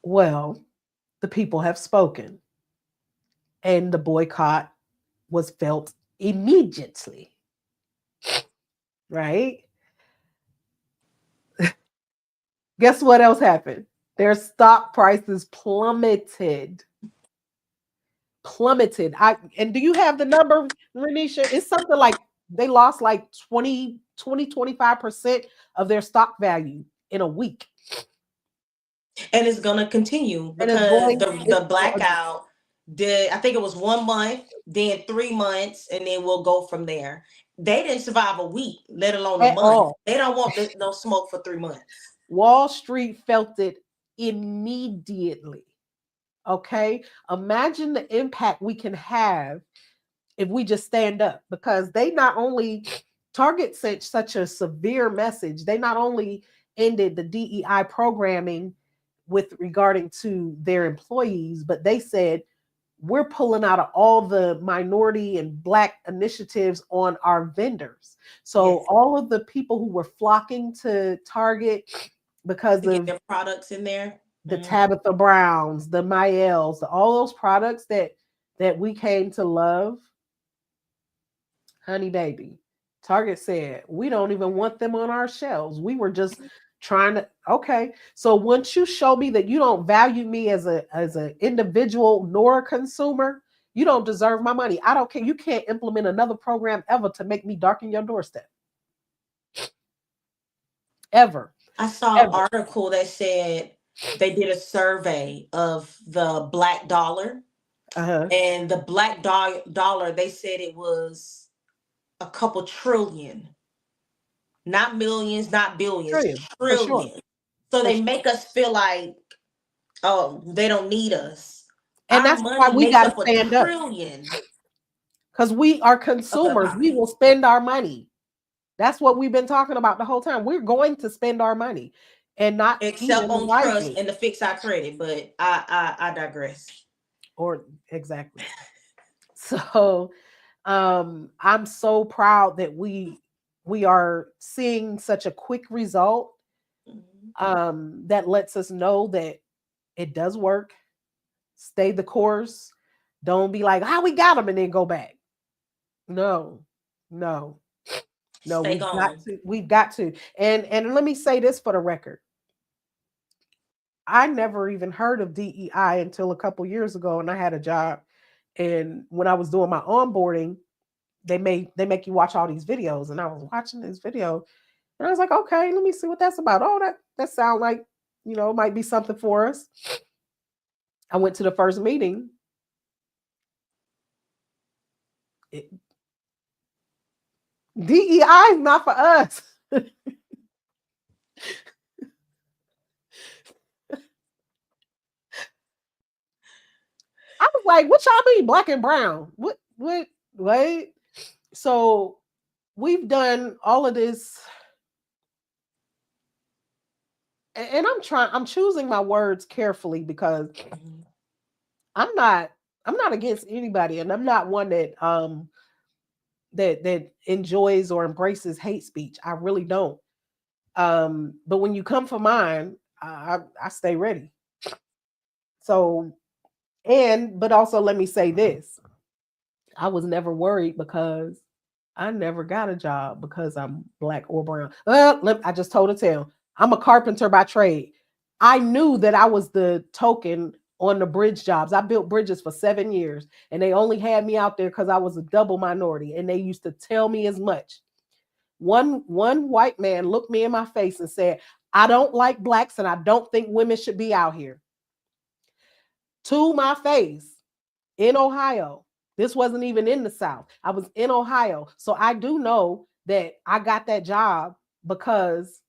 B: Well, the people have spoken, and the boycott was felt immediately, right? Guess what else happened? Their stock prices plummeted. Plummeted. And do you have the number, Renisha? It's something like they lost like 25% of their stock value in a week.
C: And it's gonna continue
B: And it's
C: because
B: going,
C: the blackout did, I think it was 1 month, then 3 months, and then we'll go from there. They didn't survive a week, let alone a
B: at
C: month.
B: all.
C: They don't want no smoke for 3 months.
B: Wall Street felt it immediately. Okay. Imagine the impact we can have if we just stand up, because they not only Target sent such a severe message, they not only ended the DEI programming with regarding to their employees, but they said we're pulling out of all the minority and black initiatives on our vendors. So
C: Yes.
B: all of the people who were flocking to Target because
C: To get
B: of
C: their products in there.
B: the Tabitha Browns, the Maels, all those products that we came to love, honey baby. Target said, we don't even want them on our shelves. We were just trying to, okay. So once you show me that you don't value me as an individual nor a consumer, you don't deserve my money. I don't care. You can't implement another program ever to make me darken your doorstep. Ever.
C: I saw an
B: Ever.
C: article that said they did a survey of the black dollar,
B: Uh-huh.
C: and the black dollar, they said it was a couple trillion, not millions, not billions,
B: Trillion. For sure.
C: trillion. So
B: For
C: they
B: sure.
C: make us feel like, oh, they don't need us.
B: And
C: Our
B: that's why
C: money
B: we
C: makes
B: gotta
C: up a
B: stand up.
C: trillion
B: Because we are
C: of the
B: consumers. We
C: economy,
B: will spend our money. That's what we've been talking about the whole time. We're going to spend our money and not
C: except
B: even
C: on trust
B: wisely.
C: and to fix our credit. But I digress.
B: Or exactly. So I'm so proud that we are seeing such a quick result
C: Mhm.
B: that lets us know that it does work. Stay the course. Don't be like, we got them and then go back. No, no, no,
C: Stay gone.
B: we've got to. And let me say this for the record. I never even heard of DEI until a couple years ago, and I had a job. And when I was doing my onboarding, they make you watch all these videos, and I was watching this video, and I was like, okay, let me see what that's about. Oh, that sounds like, it might be something for us. I went to the first meeting. DEI is not for us. I was like, what y'all mean black and brown? What, wait. So we've done all of this. And I'm choosing my words carefully because I'm not against anybody. And I'm not one that, that enjoys or embraces hate speech. I really don't. But when you come for mine, I stay ready. So, but also let me say this. I was never worried because I never got a job because I'm black or brown. I just told a tale. I'm a carpenter by trade. I knew that I was the token on the bridge jobs. I built bridges for 7 years, and they only had me out there because I was a double minority, and they used to tell me as much. One white man looked me in my face and said, I don't like blacks, and I don't think women should be out here. To my face, in Ohio. This wasn't even in the South. I was in Ohio. So I do know that I got that job because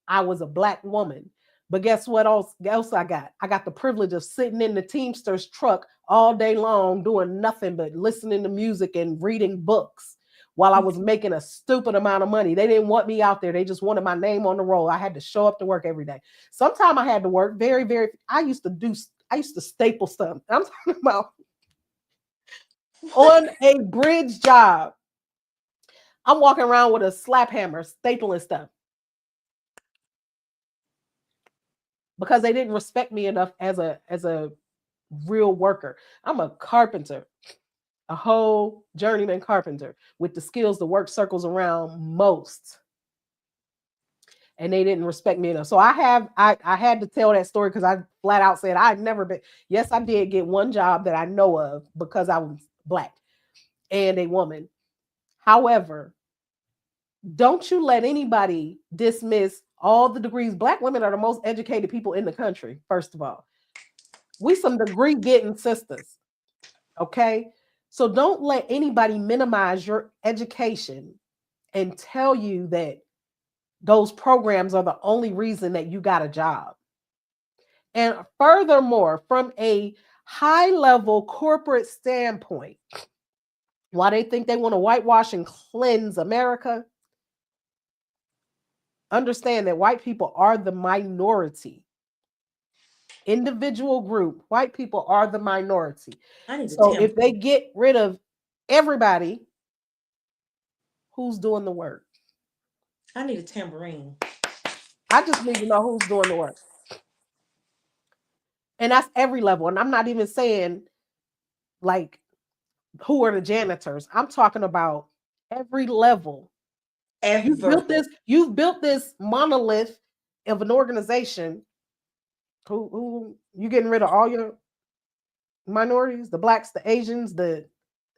B: I was a black woman. But guess what else I got? I got the privilege of sitting in the Teamsters truck all day long doing nothing but listening to music and reading books while I was making a stupid amount of money. They didn't want me out there. They just wanted my name on the roll. I had to show up to work every day. Sometimes I had to work very, very, I used to staple stuff. I'm talking about on a bridge job. I'm walking around with a slap hammer, stapling stuff. Because they didn't respect me enough as a real worker. I'm a carpenter, a whole journeyman carpenter with the skills to work circles around most. And they didn't respect me enough. So I had to tell that story because I flat out said I'd never been. Yes, I did get one job that I know of because I was black and a woman. However, don't you let anybody dismiss all the degrees. Black women are the most educated people in the country, first of all. We some degree getting sisters, okay? So don't let anybody minimize your education and tell you that those programs are the only reason that you got a job. And furthermore, from a high level corporate standpoint, while they think they want to whitewash and cleanse America, understand that white people are the minority. Individual group, white people are the minority. So if they get rid of everybody, who's doing the work?
C: I need a tambourine.
B: I just need to know who's doing the work. And that's every level. And I'm not even saying like who are the janitors. I'm talking about every level. You've built this monolith of an organization. Who you getting rid of all your minorities, the blacks, the Asians, the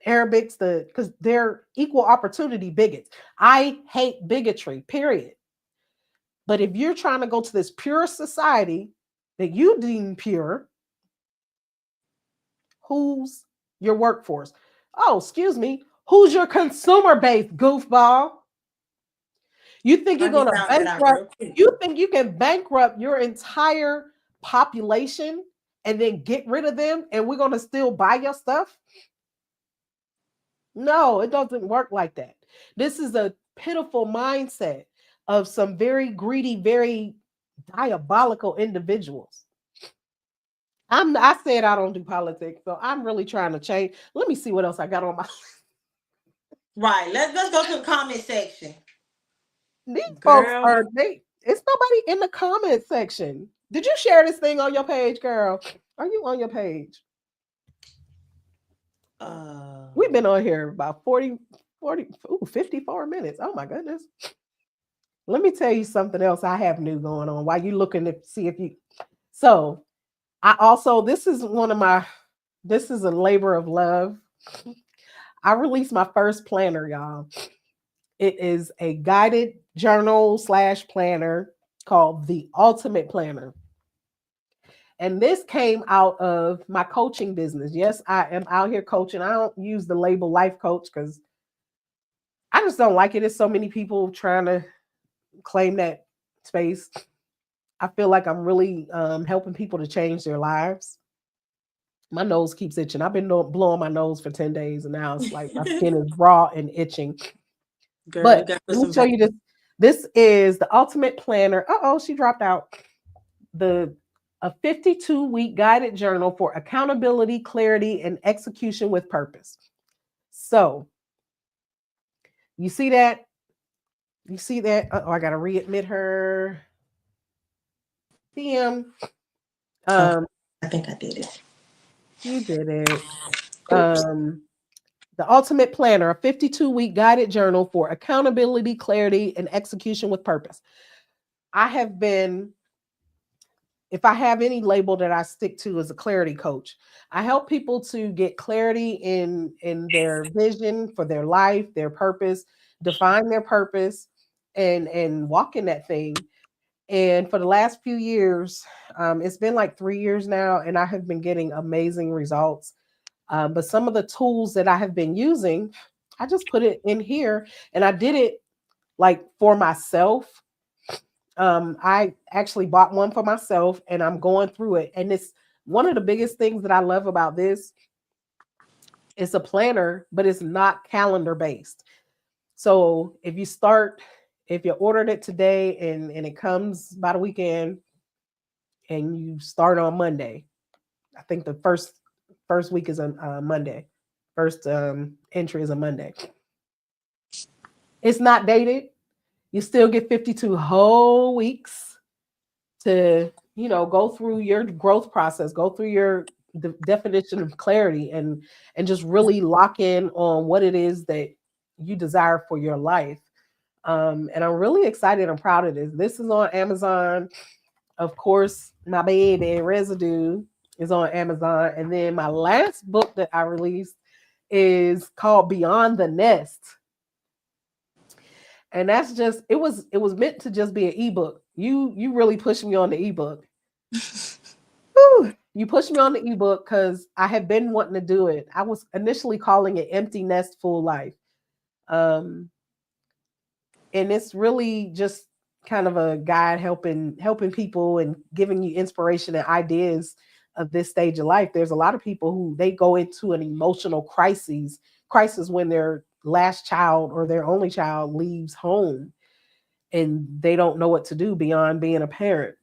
B: Arabics, because they're equal opportunity bigots. I hate bigotry, period. But if you're trying to go to this pure society that you deem pure, who's your workforce? Oh, excuse me. Who's your consumer base, goofball? You think you're going to bankrupt? You think you can bankrupt your entire population and then get rid of them and we're going to still buy your stuff? No, it doesn't work like that. This is a pitiful mindset of some very greedy, very diabolical individuals. I said I don't do politics, so I'm really trying to change. Let me see what else I got on my list.
C: Right. Let's go to the comment section.
B: These folks are it's nobody in the comment section. Did you share this thing on your page, girl? Are you on your page? We've been on here about 54 minutes. Oh my goodness. Let me tell you something else I have new going on while you looking to see if you So this is this is a labor of love. I released my first planner, y'all. It is a guided journal slash planner called the Ultimate Planner. And this came out of my coaching business. Yes, I am out here coaching. I don't use the label life coach because I just don't like it. There's so many people trying to claim that space. I feel like I'm really helping people to change their lives. My nose keeps itching. I've been blowing my nose for 10 days and now it's like my skin is raw and itching.
C: Girl, you
B: But
C: got
B: let me
C: some
B: show you this. This is the Ultimate Planner. Uh-oh, she dropped out. A 52-week guided journal for accountability, clarity, and execution with purpose. So you see that? You see that? Oh, I gotta readmit her. DM.
C: I think I did it.
B: You did it.
C: Oops.
B: The Ultimate Planner, a 52-week guided journal for accountability, clarity, and execution with purpose. I have been, if I have any label that I stick to as a clarity coach, I help people to get clarity in their vision for their life, their purpose, define their purpose, and walk in that thing. And for the last few years, it's been like 3 years now, and I have been getting amazing results. But some of the tools that I have been using, I just put it in here, and I did it like for myself. I actually bought one for myself, and I'm going through it. And it's one of the biggest things that I love about this. It's a planner, but it's not calendar based. So if you ordered it today and it comes by the weekend, and you start on Monday. I think the first week is a Monday. First entry is a Monday. It's not dated. You still get 52 whole weeks to, go through your growth process, go through your definition of clarity and just really lock in on what it is that you desire for your life. And I'm really excited and proud of this. This is on Amazon. Of course, my baby Residue is on Amazon. And then my last book that I released is called Beyond the Nest. And that's just it was meant to just be an ebook. You really pushed me on the ebook. Whew. You pushed me on the ebook because I had been wanting to do it. I was initially calling it Empty Nest Full Life. Um, and it's really just kind of a guide helping people and giving you inspiration and ideas of this stage of life. There's a lot of people who they go into an emotional crisis when their last child or their only child leaves home and they don't know what to do beyond being a parent.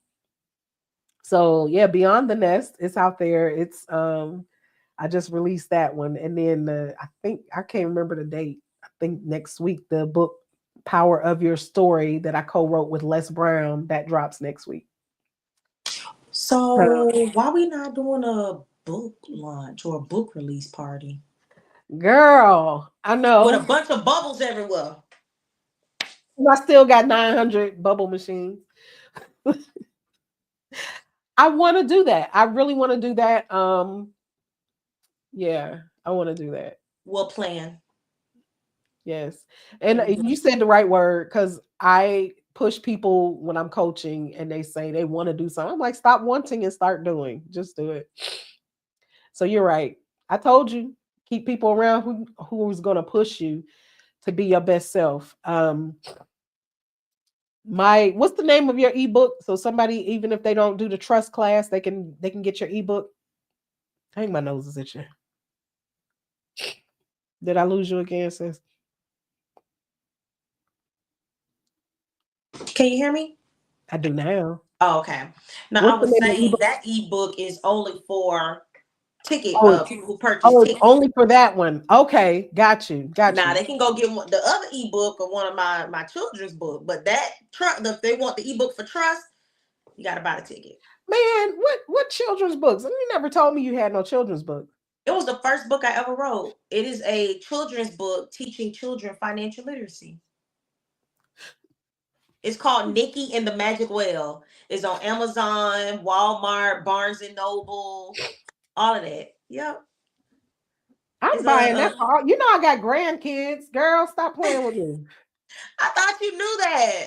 B: So yeah, Beyond the Nest, it's out there. It's I just released that one, and then I think I can't remember the date. I think next week the book Power of Your Story that I co-wrote with Les Brown that drops next week.
C: So why we not doing a book launch or a book release party
B: Girl, I
C: with a
B: know.
C: bunch of bubbles everywhere?
B: I still got 900 bubble machines. I want to do that. I really want to do that. Yeah, I want to do that.
C: We'll plan.
B: Yes. And you said the right word because I push people when I'm coaching and they say they want to do something. I'm like, stop wanting and start doing. Just do it. So you're right. I told you, keep people around who's going to push you to be your best self. What's the name of your ebook? So somebody, even if they don't do the trust class, they can get your ebook. I think my nose is itching. Did I lose you again, sis?
C: Can you hear me?
B: I do now.
C: Oh, okay. Now I
B: What's the
C: was
B: name of the
C: saying
B: ebook?
C: that ebook is only for
B: Oh,
C: people who purchase
B: it's
C: tickets.
B: only for that one. Okay, got you. Got
C: Now
B: you.
C: they can go get the other ebook or one of my children's book, but that trust if they want the ebook for trust, you got to buy the ticket.
B: Man, what children's books? You never told me you had no children's book.
C: It was the first book I ever wrote. It is a children's book teaching children financial literacy. It's called Nikki and the Magic Well. It's on Amazon, Walmart, Barnes and Noble, all of that. Yep.
B: I'm
C: It's
B: buying
C: a
B: that for all. You know, I got grandkids. Girl, stop playing with me.
C: I thought you knew that.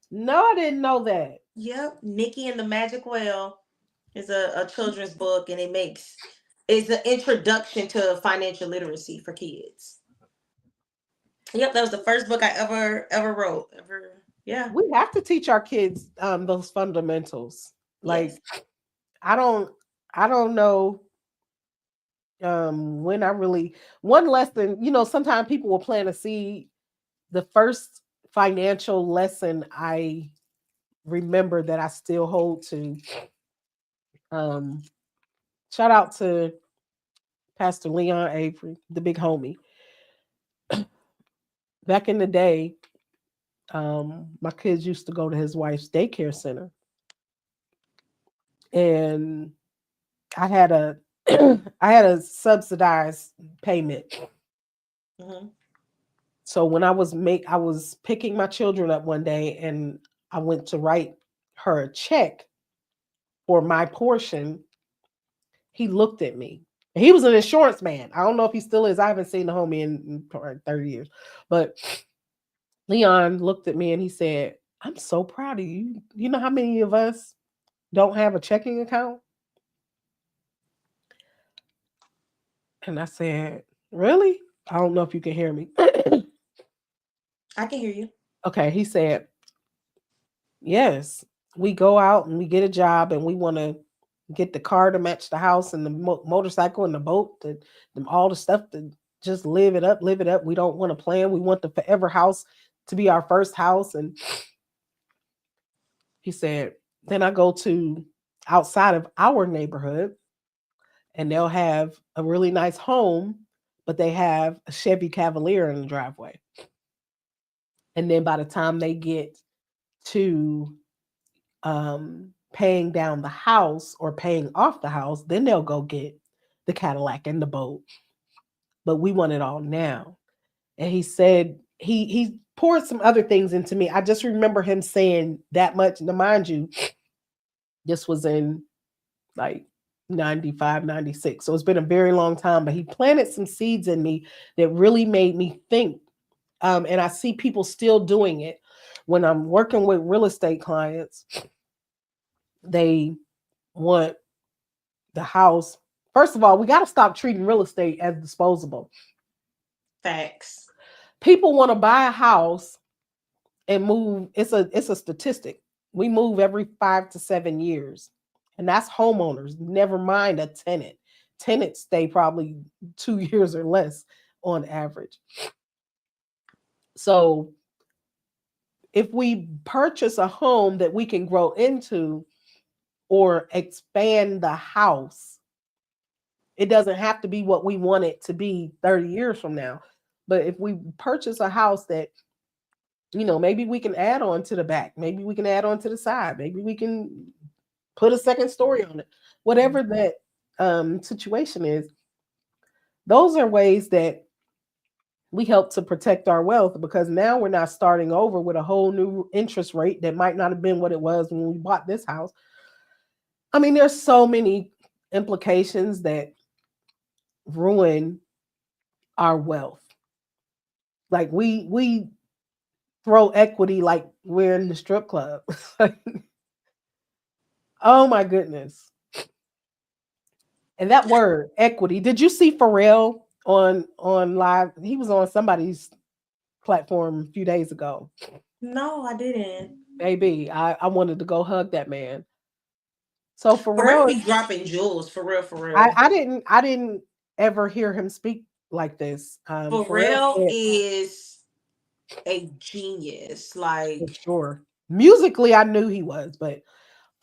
B: No, I didn't know that.
C: Yep. Nikki and the Magic Well is a children's book, and it's an introduction to financial literacy for kids. Yep, that was the first book I ever wrote. Yeah.
B: We have to teach our kids those fundamentals.
C: Yes.
B: Like I don't know when I really one lesson, sometimes people will plant a seed. The first financial lesson I remember that I still hold to, um shout out to Pastor Leon Avery, the big homie. Back in the day, my kids used to go to his wife's daycare center, and I had a I had a subsidized payment.
C: Hmm.
B: So when I was picking my children up one day, and I went to write her a check for my portion. He looked at me. He was an insurance man. I don't know if he still is. I haven't seen the homie in probably 30 years. But Leon looked at me and he said, "I'm so proud of you. You know how many of us don't have a checking account?" And I said, "Really?" I don't know if you can hear me.
C: I can hear you.
B: Okay, he said, "Yes, we go out and we get a job and we want to get the car to match the house and the motorcycle and the boat, all the stuff to just live it up, live it up. We don't want to plan. We want the forever house to be our first house." And he said, then I go to outside of our neighborhood and they'll have a really nice home, but they have a Chevy Cavalier in the driveway. And then by the time they get to paying down the house or paying off the house, then they'll go get the Cadillac and the boat. But we want it all now. And he said he poured some other things into me. I just remember him saying that much. Now, mind you, this was in like 95, 96. So it's been a very long time, but he planted some seeds in me that really made me think. And I see people still doing it when I'm working with real estate clients. They want the house. First of all, we got to stop treating real estate as disposable.
C: Facts.
B: People want to buy a house and move. It's a statistic. We move every 5 to 7 years, and that's homeowners. Never mind a tenant. Tenants stay probably 2 years or less on average. So if we purchase a home that we can grow into or expand the house, it doesn't have to be what we want it to be 30 years from now. But if we purchase a house that, maybe we can add on to the back, maybe we can add on to the side, maybe we can put a second story on it, whatever that situation is, those are ways that we help to protect our wealth, because now we're not starting over with a whole new interest rate that might not have been what it was when we bought this house. I mean, there's so many implications that ruin our wealth. Like we throw equity like we're in the strip club. Oh my goodness. And that word equity. Did you see Pharrell on live? He was on somebody's platform a few days ago.
C: No, I didn't.
B: Baby, I wanted to go hug that man. So
C: Pharrell
B: Pharrell,
C: be dropping jewels, for real, for
B: I,
C: real.
B: I didn't I didn't ever hear him speak like this. Pharrell
C: Pharrell
B: said
C: is a genius.
B: for
C: Like
B: sure. Musically, I knew he was, but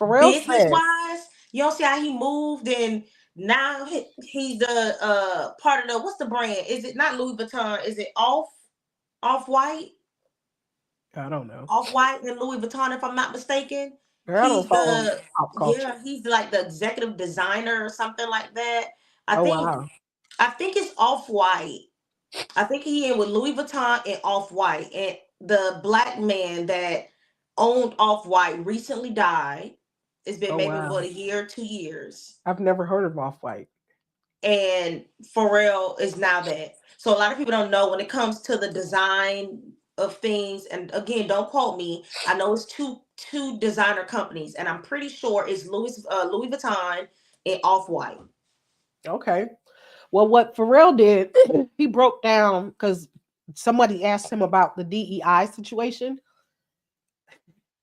B: Pharrell
C: business
B: said,
C: wise, you don't see how he moved, and now he's the part of the what's the brand? Is it not Louis Vuitton? Is it off white?
B: I don't know.
C: Off white and Louis Vuitton, if I'm not mistaken.
B: Girl, I don't
C: He's
B: follow
C: the
B: pop culture.
C: yeah, he's like the executive designer or something like that. I
B: Oh
C: think
B: wow.
C: I think it's off white. I think he in with Louis Vuitton and off white, and the black man that owned Off-White recently died. It's been
B: Oh
C: maybe about
B: wow.
C: a year, 2 years.
B: I've never heard of Off-White.
C: And Pharrell is now that. So a lot of people don't know when it comes to the design of things. And again, don't quote me. I know it's two designer companies, and I'm pretty sure it's Louis Vuitton and Off-White.
B: Okay. Well, what Pharrell did, he broke down because somebody asked him about the DEI situation,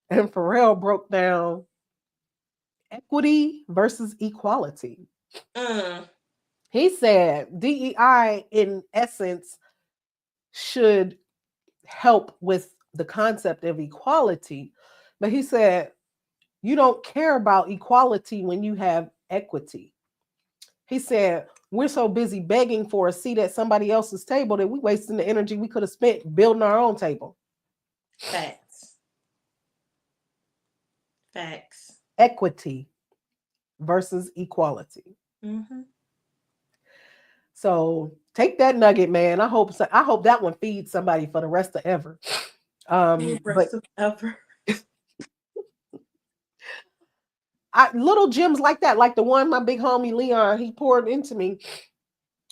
B: and Pharrell broke down equity versus equality.
C: Mm,
B: He said DEI, in essence, should help with the concept of equality, but he said you don't care about equality when you have equity. He said, we're so busy begging for a seat at somebody else's table that we wasting the energy we could have spent building our own table.
C: facts. Facts.
B: Equity versus equality.
C: Mm-hmm.
B: So take that nugget, man. I hope that one feeds somebody for the rest of ever. But
C: Rest of ever.
B: little gems like that, like the one my big homie Leon he poured into me,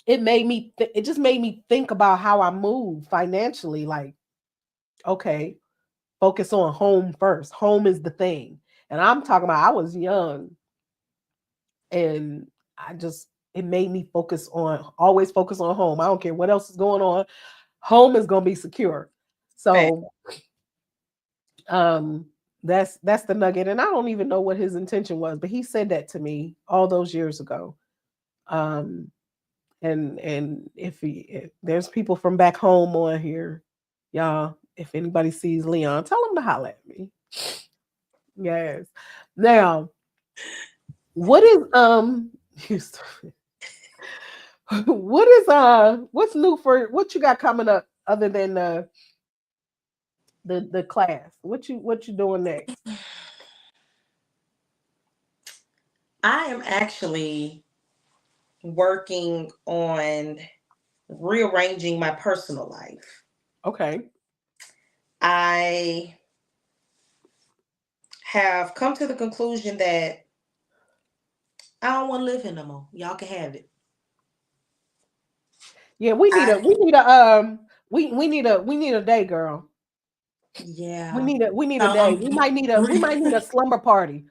B: it just made me think about how I move financially. Like, okay, focus on home first. Home is the thing. And I'm talking about I was young and it made me always focus on home. I don't care what else is going on. Home is going to be secure.
C: Fact.
B: So um that's the nugget. And I don't even know what his intention was, but he said that to me all those years ago. Um and if there's people from back home on here, y'all, if anybody sees Leon, tell him to holler at me. Yes. Now, what is what's new for what you got coming up other than the class? What you doing next?
C: I am actually working on rearranging my personal life.
B: Okay.
C: I have come to the conclusion that I don't want to live here no more. Y'all can have it.
B: Yeah,
C: I
B: we need a day, girl.
C: yeah.
B: We need a
C: So
B: day. We might need a slumber party.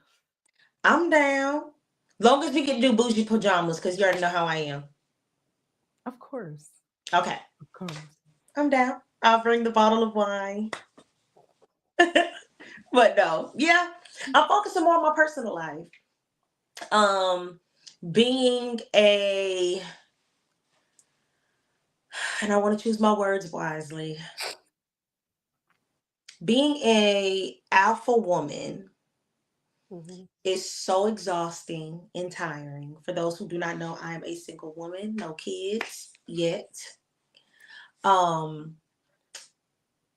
C: I'm down. Long as we can do bougie pajamas, because you already know how I am.
B: Of course.
C: Okay.
B: Of course.
C: I'm down. I'll bring the bottle of wine. But no, yeah. I'm focusing more on my personal life. Um, being a and I want to choose my words wisely. Being a alpha woman
B: Mhm.
C: is so exhausting and tiring. For those who do not know, I am a single woman, no kids yet. Um,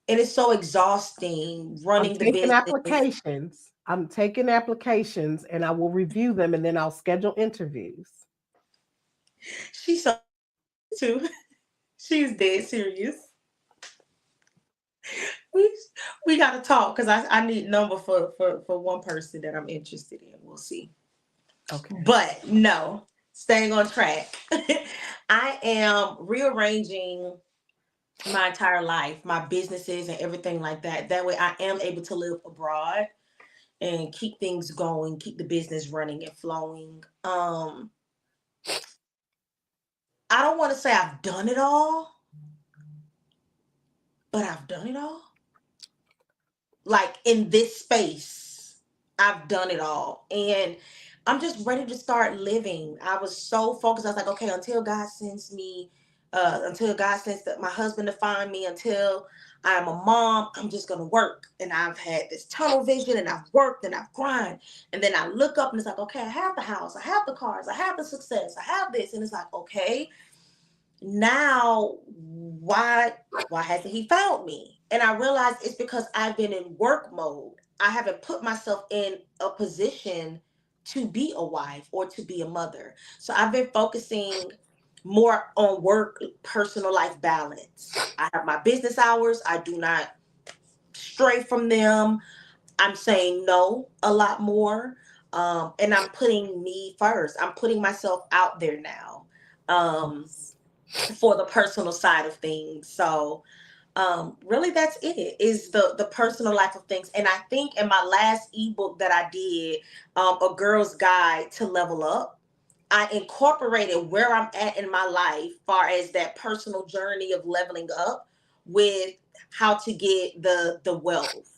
C: it is so exhausting
B: I'm
C: running the
B: taking
C: business.
B: applications. I'm taking applications and I will review them and then I'll schedule interviews.
C: She's so too. She's dead serious. We we gotta talk because I need number for one person that I'm interested in. We'll see.
B: Okay.
C: But no, staying on track. I am rearranging my entire life, my businesses and everything like that. That way I am able to live abroad and keep things going, keep the business running and flowing. I don't want to say I've done it all, but I've done it all. Like in this space, I've done it all. And I'm just ready to start living. I was so focused. I was like, okay, until God sends my husband to find me, until I'm a mom, I'm just gonna work. And I've had this tunnel vision and I've worked and I've grind. And then I look up and it's like, okay, I have the house, I have the cars, I have the success, I have this. And it's like, okay, now why hasn't he found me? And I realized it's because I've been in work mode. I haven't put myself in a position to be a wife or to be a mother. So I've been focusing more on work personal life balance. I have my business hours, I do not stray from them. I'm saying no a lot more. And I'm putting me first. I'm putting myself out there now, for the personal side of things. So really that's it, is the personal life of things. And I think in my last ebook that I did, A Girl's Guide to Level Up, I incorporated where I'm at in my life, far as that personal journey of leveling up, with how to get the wealth.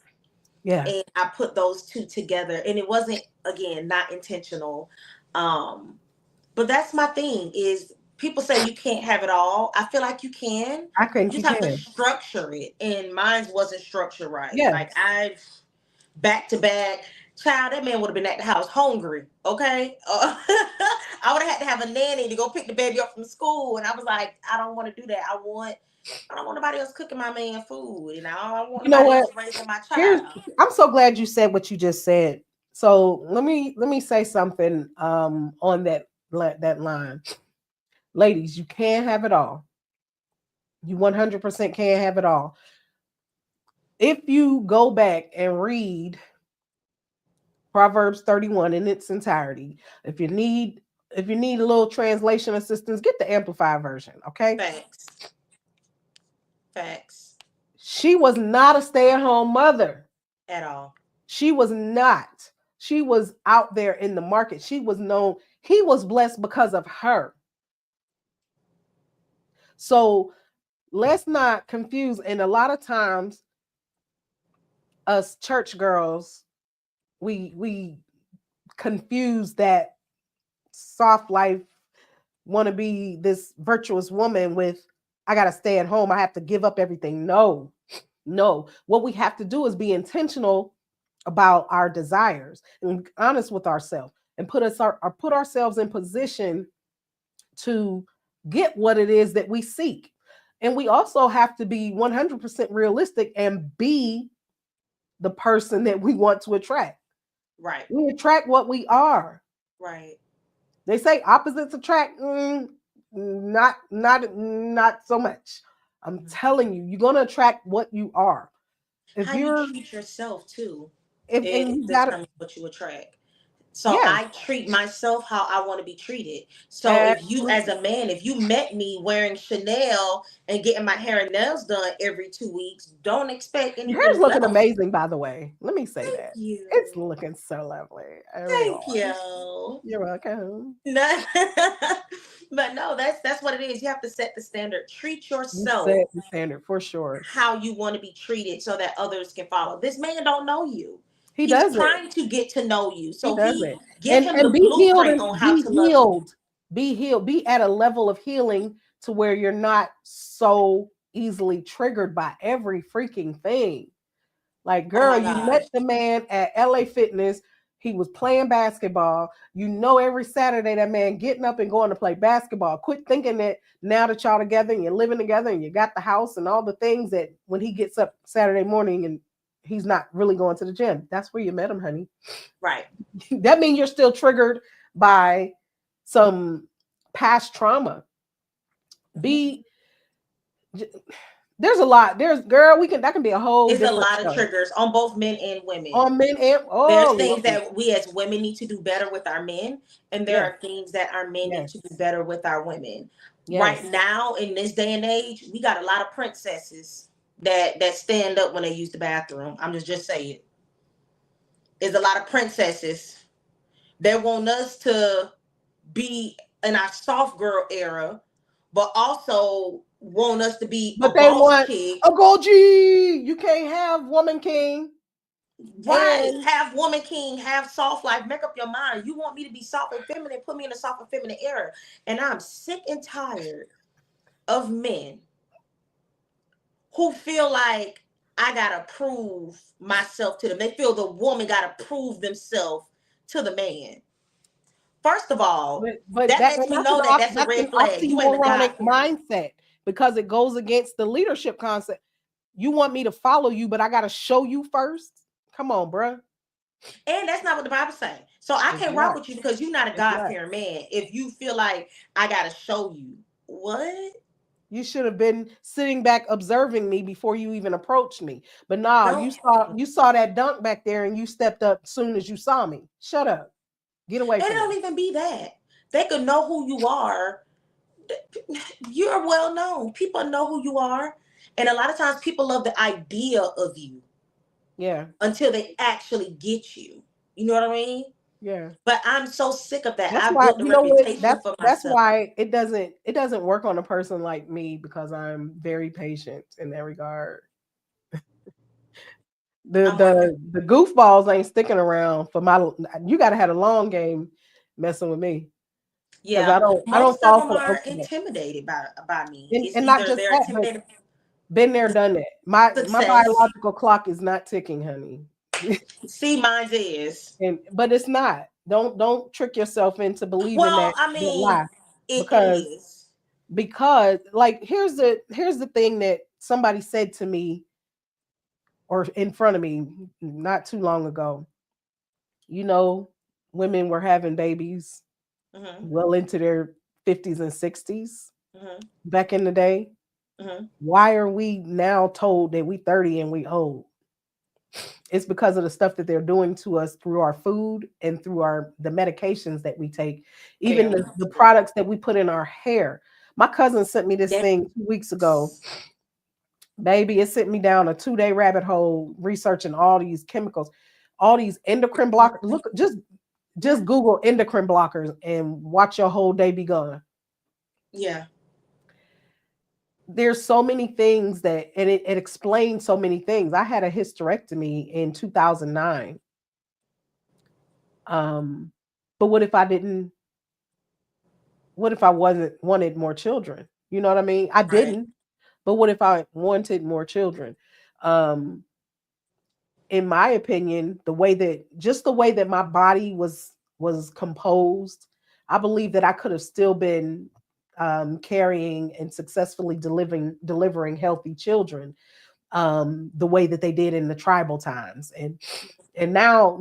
B: Yeah,
C: And I put those two together, and it wasn't, again, not intentional. Um, but that's my thing, is people say you can't have it all. I feel like you can.
B: I
C: You
B: think you
C: just have to
B: can.
C: structure it. And mine wasn't structured right. Like,
B: Yes.
C: I back to back. Child, that man would have been at the house hungry. Okay, I would have had to have a nanny to go pick the baby up from school, and I was like, I don't want to do that. I don't want nobody else cooking my man food, and I don't want
B: You know
C: nobody
B: what?
C: else raising my
B: Here's
C: child.
B: I'm so glad you said what you just said. So let me say something on that line. Ladies, you can't have it all. You 100% can't have it all. If you go back and read Proverbs 31 in its entirety, if you need a little translation assistance, get the amplified version, okay?
C: Facts, facts,
B: She was not a stay-at-home mother.
C: at all.
B: She was not. She was out there in the market. She was known. He was blessed because of her. So let's not confuse. And a lot of times, us church girls, we confuse that soft life, want to be this virtuous woman with, I got to stay at home. I have to give up everything. No, no. What we have to do is be intentional about our desires and be honest with ourselves, and put ourselves in position to get what it is that we seek. And we also have to be 100% realistic and be the person that we want to attract.
C: Right,
B: We attract what we are.
C: right.
B: They say opposites attract. Not so much. I'm
C: Mhm.
B: telling you, you're gonna attract what you are. If
C: How you
B: you're
C: treat yourself too,
B: if and
C: it
B: you gotta,
C: determines what you attract. So
B: yes,
C: I treat myself how I want to be treated. So if you, as
B: absolutely.
C: a man, if you met me wearing Chanel and getting my hair and nails done every 2 weeks, don't expect
B: Your hair's
C: anything
B: looking
C: else.
B: amazing, by the way. Let me say
C: Thank
B: that. It's
C: you.
B: looking so lovely. I really.
C: Thank you.
B: You're welcome.
C: No, but no, that's what it is. You have to set the standard. Treat
B: You
C: yourself
B: set the standard for sure.
C: how you want to be treated so that others can follow. This man don't know you.
B: He
C: He's
B: does it.
C: trying to get to know you.
B: He
C: So
B: does
C: he
B: it.
C: give
B: And
C: him the
B: and be healed
C: blueprint
B: and
C: on how
B: be
C: to love you.
B: healed. Be healed. Be at a level of healing to where you're not so easily triggered by every freaking thing. Like,
C: Oh
B: girl,
C: my
B: you
C: gosh.
B: met the man at LA Fitness. He was playing basketball. You know, every Saturday that man getting up and going to play basketball. Quit thinking that now that y'all together and you're living together and you got the house and all the things, that when he gets up Saturday morning and he's not really going to the gym. That's where you met him, honey.
C: Right.
B: That means you're still triggered by some past trauma.
C: Mhm.
B: Be There's a lot. There's, girl, we can that can be a whole
C: It's a
B: different
C: lot of
B: show
C: triggers on both men and women.
B: on men and
C: There's
B: oh
C: things
B: Lord.
C: that we as women need to do better with our men, and there
B: Yes,
C: are things that our men need
B: yes,
C: to do better with our women. Right
B: yes.
C: now, in this day and age, we got a lot of princesses that stand up when they use the bathroom. I'm just saying, there's a lot of princesses that want us to be in our soft girl era, but also want us to be a
B: But they
C: boss
B: want
C: chick.
B: a gold G. You can't have woman king.
C: Right.
B: And
C: Have woman king, have soft life, make up your mind. You want me to be soft and feminine, put me in a soft and feminine era. And I'm sick and tired of men who feel like I gotta prove myself to them. They feel the woman gotta prove themselves to the man. First of all,
B: but
C: that
B: that
C: lets me
B: that's
C: know that that's a
B: that's an
C: red flag. You ain't a God
B: oxymoronic
C: fearing.
B: mindset, because it goes against the leadership concept. You want me to follow you, but I got to show you first. Come on, bruh.
C: And that's not what the Bible saying. So I
B: It's
C: can't rock
B: not.
C: with you because you're not a
B: It's
C: God
B: not.
C: fearing man. If you feel like I gotta show you, what?
B: You should have been sitting back observing me before you even approached me. But nah,
C: No,
B: you saw that dunk back there and you stepped up as soon as you saw me. Shut up. Get away
C: it
B: from
C: don't
B: me.
C: even be that. They could know who you are. You're well known. People know who you are. And a lot of times people love the idea of you
B: Yeah.
C: until they actually get you. You know what I mean?
B: Yeah.
C: But I'm so sick of that.
B: That's
C: I've
B: why
C: built a
B: you know what
C: reputation for
B: that's
C: myself.
B: why it doesn't work on a person like me because I'm very patient in that regard. The
C: I'm working.
B: the the goofballs ain't sticking around for my. You got to have a long game messing with me because
C: Yeah.
B: I don't
C: Most of
B: fall
C: them
B: for the
C: are
B: okey doke.
C: intimidated by me. It's
B: And not
C: either
B: just
C: they're
B: that, but
C: intimidated
B: been there, done that. My
C: success.
B: biological clock is not ticking, honey.
C: See, mine is.
B: And but it's not. Don't trick yourself into believing
C: Well,
B: that lie
C: it
B: because
C: is.
B: like here's the thing that somebody said to me or in front of me not too long ago. You know, women were having babies
C: Hmm.
B: well into their 50s and 60s
C: Hmm.
B: back in the day.
C: Hmm.
B: Why are we now told that we 30 and we old? It's because of the stuff that they're doing to us through our food and through our the medications that we take, even
C: Very
B: the
C: true.
B: products that we put in our hair. My cousin sent me this
C: That-
B: thing 2 weeks ago. Baby, it sent me down a 2-day rabbit hole researching all these chemicals, all these endocrine blockers. Look, just
C: yeah.
B: Google endocrine blockers and watch your whole day be gone.
C: Yeah.
B: There's so many things that, and it explains so many things. I had a hysterectomy in 2009. Um, but what if I wasn't wanted more children? You know what I mean? I
C: Right.
B: didn't, but what if I wanted more children? Um, in my opinion, the way that my body was composed, I believe that I could have still been carrying and successfully delivering healthy children the way that they did in the tribal times. And now,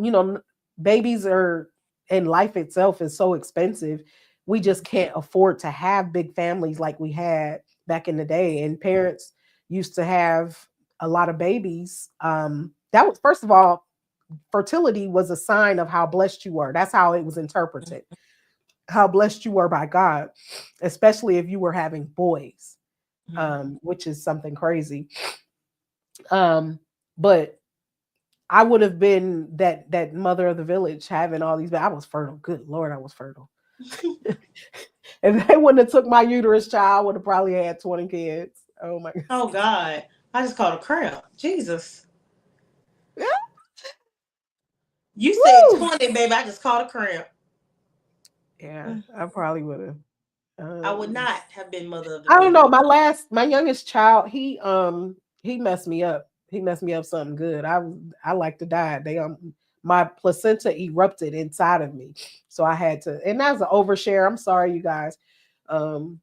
B: babies are, and life itself is so expensive. We just can't afford to have big families like we had back in the day. And parents used to have a lot of babies. That was, first of all, fertility was a sign of how blessed you were. That's how it was interpreted, how blessed you were by God, especially if you were having boys,
C: Mhm.
B: which is something crazy. Um, but I would have been that mother of the village having all these. I was fertile. Good Lord, I was fertile. If they wouldn't have took my uterus child, I would have probably had 20 kids. Oh my
C: Oh God. I just called a cramp. Jesus.
B: God.
C: You said
B: Woo!
C: 20, baby. I just called a cramp.
B: Yeah,
C: Mm.
B: I probably would have.
C: I would
B: Um,
C: not have been mother of the
B: I don't
C: village.
B: know. My youngest child, he messed me up. He messed me up something good. I like to die. My placenta erupted inside of me, so I had to. And that's an overshare. I'm sorry, you guys. Um,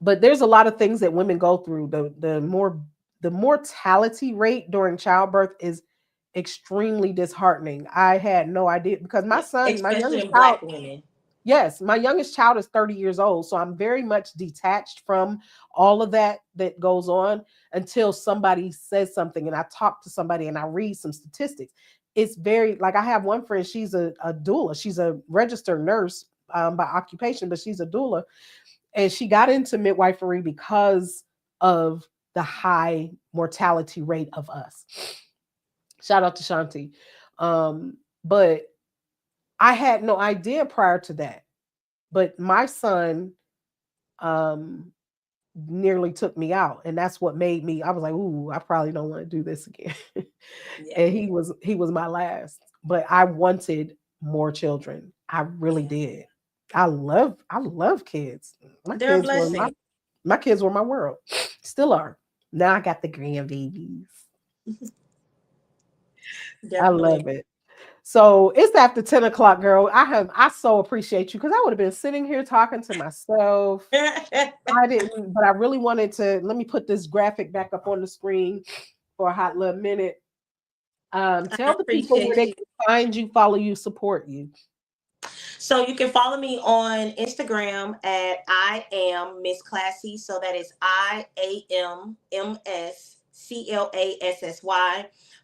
B: but there's a lot of things that women go through. The mortality rate during childbirth is extremely disheartening. I had no idea because my
C: Especially
B: youngest
C: in
B: child,
C: black women.
B: yes, my youngest child is 30 years old. So I'm very much detached from all of that goes on until somebody says something and I talk to somebody and I read some statistics. It's very, like, I have one friend, she's a doula. She's a registered nurse by occupation, but she's a doula. And she got into midwifery because of the high mortality rate of us. Shout out to Shanti. But I had no idea prior to that. But my son um nearly took me out. And that's what made me, I was like, ooh, I probably don't want to do this again.
C: Yeah.
B: And he was my last. But I wanted more children. I really
C: Yeah.
B: did. I love kids. My
C: They're a
B: kids were my
C: blessing.
B: my kids were my world. Still are. Now I got the grandbabies. I
C: Definitely.
B: love it. So it's after 10 o'clock, girl. I so appreciate you because I would have been sitting here talking to myself. I didn't, but I really wanted to. Let me put this graphic back up on the screen for a hot little minute.
C: I
B: Tell the people where
C: appreciate
B: they
C: you.
B: can find you, follow you, support you.
C: So you can follow me on Instagram at I am Miss Classy. So that is IAMMSCLASSY.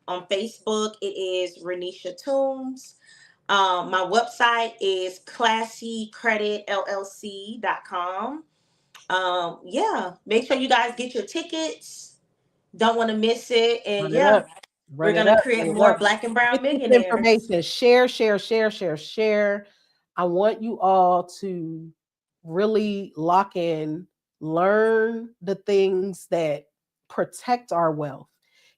C: On Facebook, it is Renisha Toombs. My website is classycreditllc.com. Yeah, make sure you guys get your tickets. Don't want to miss it. And
B: Run it
C: yeah,
B: up.
C: we're
B: Run it
C: gonna
B: up.
C: create
B: Run it
C: more
B: up.
C: Black and Brown
B: Get this
C: millionaires.
B: information. Share, share, share, share, share. I want you all to really lock in, learn the things that protect our wealth.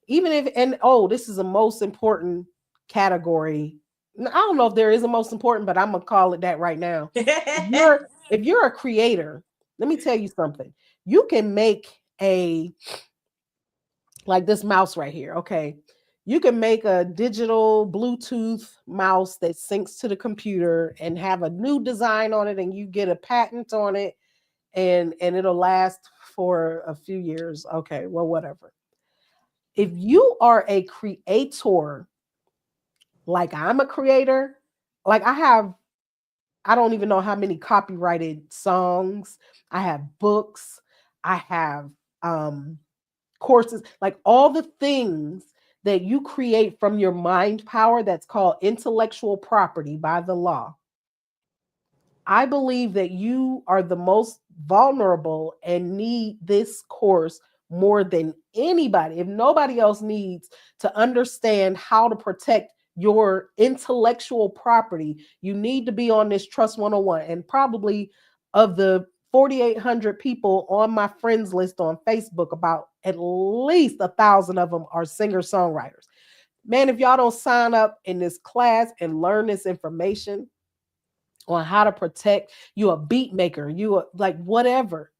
B: Even if, and oh, this is the most important category. I don't know if there is a most important, but I'm gonna call it that right now. If you're a creator, let me tell you something. You can make a, like this mouse right here. Okay. You can make a digital Bluetooth mouse that syncs to the computer and have a new design on it, and you get a patent on it, and it'll last for a few years. Okay, well, whatever. If you are a creator, like I'm a creator, like I don't even know how many copyrighted songs. I have books. I have um courses, like all the things that you create from your mind power that's called intellectual property by the law. I believe that you are the most vulnerable and need this course more than anybody. If nobody else needs to understand how to protect your intellectual property, you need to be on this Trust 101. And probably of the 4,800 people on my friends list on Facebook, about at least 1,000 of them are singer songwriters. Man, if y'all don't sign up in this class and learn this information, on how to protect you, a beat maker, you are like whatever,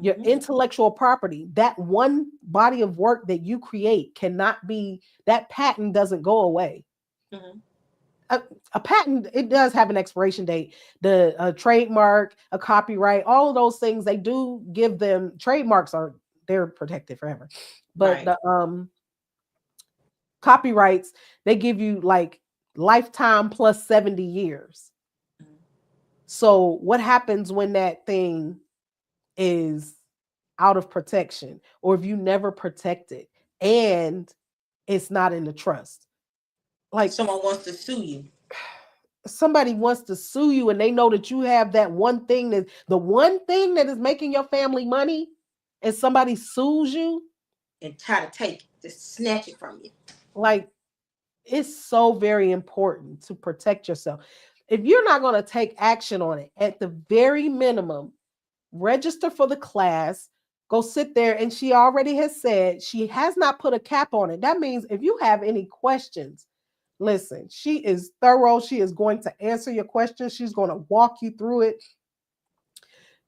B: your
C: Mhm,
B: intellectual property, that one body of work that you create cannot be, that patent doesn't go away.
C: mhm.
B: a, a patent, it does have an expiration date. The trademark, a copyright, all of those things, they do give them, trademarks are, they're protected forever, but
C: Right.
B: the copyrights, they give you like lifetime plus 70 years.
C: Mhm.
B: So what happens when that thing is out of protection, or if you never protect it and it's not in the trust? Like
C: Someone wants to sue you
B: somebody wants to sue you and they know that you have that one thing, that the one thing that is making your family money, and somebody sues you,
C: and try to take it, just snatch it from you.
B: like it's so very important to protect yourself. If you're not going to take action on it, at the very minimum, register for the class, go sit there. And she already has said she has not put a cap on it. That means if you have any questions, listen, she is thorough. She is going to answer your questions. She's going to walk you through it.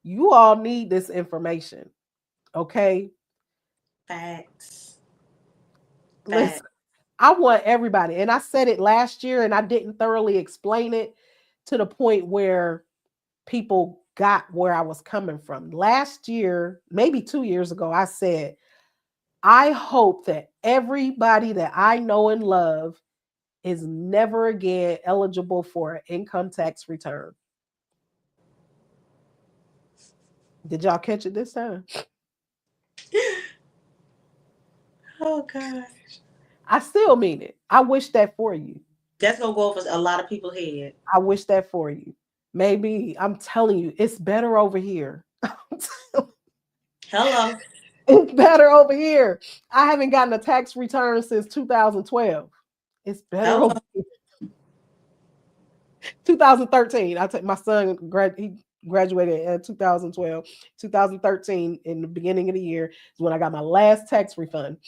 B: You all need this information. Okay.
C: Facts.
B: Listen,
C: Facts.
B: I want everybody, and I said it last year and I didn't thoroughly explain it to the point where people got where I was coming from. Last year, maybe 2 years ago, I said, I hope that everybody that I know and love is never again eligible for an income tax return. Did y'all catch it this time?
C: Oh God.
B: I still mean it. I wish that for you.
C: That's gonna go over a lot of people's head.
B: I wish that for you. Maybe, I'm telling you, it's better over here.
C: Hello.
B: It's better over here. I haven't gotten a tax return since 2012. It's better over
C: Hello.
B: 2013. I take my son he graduated in 2012. 2013, in the beginning of the year, is when I got my last tax refund.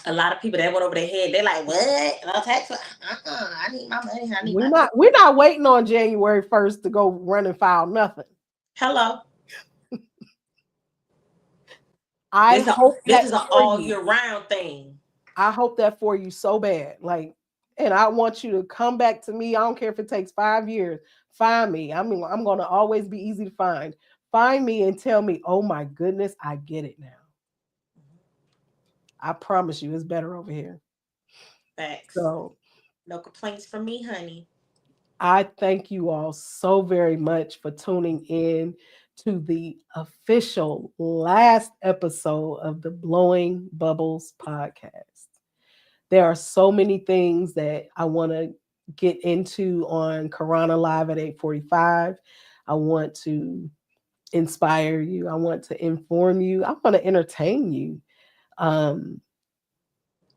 C: A lot of people that went over their head. They're like, "What? No tax? I need my money. I need
B: We're
C: my money."
B: not waiting on January 1st to go run and file nothing.
C: Hello.
B: I
C: This a,
B: hope
C: this
B: that
C: is an
B: for
C: all
B: you.
C: year round thing.
B: I hope that for you so bad. Like, and I want you to come back to me. I don't care if it takes 5 years. Find me. I mean, I'm going to always be easy to find. Find me and tell me, oh my goodness, I get it now. I promise you, it's better over here.
C: Facts.
B: So,
C: No complaints from me, honey.
B: I thank you all so very much for tuning in to the official last episode of the Blowing Bubbles podcast. There are so many things that I want to get into on Karonna Live at 8:45. I want to inspire you. I want to inform you. I want to entertain you. Um,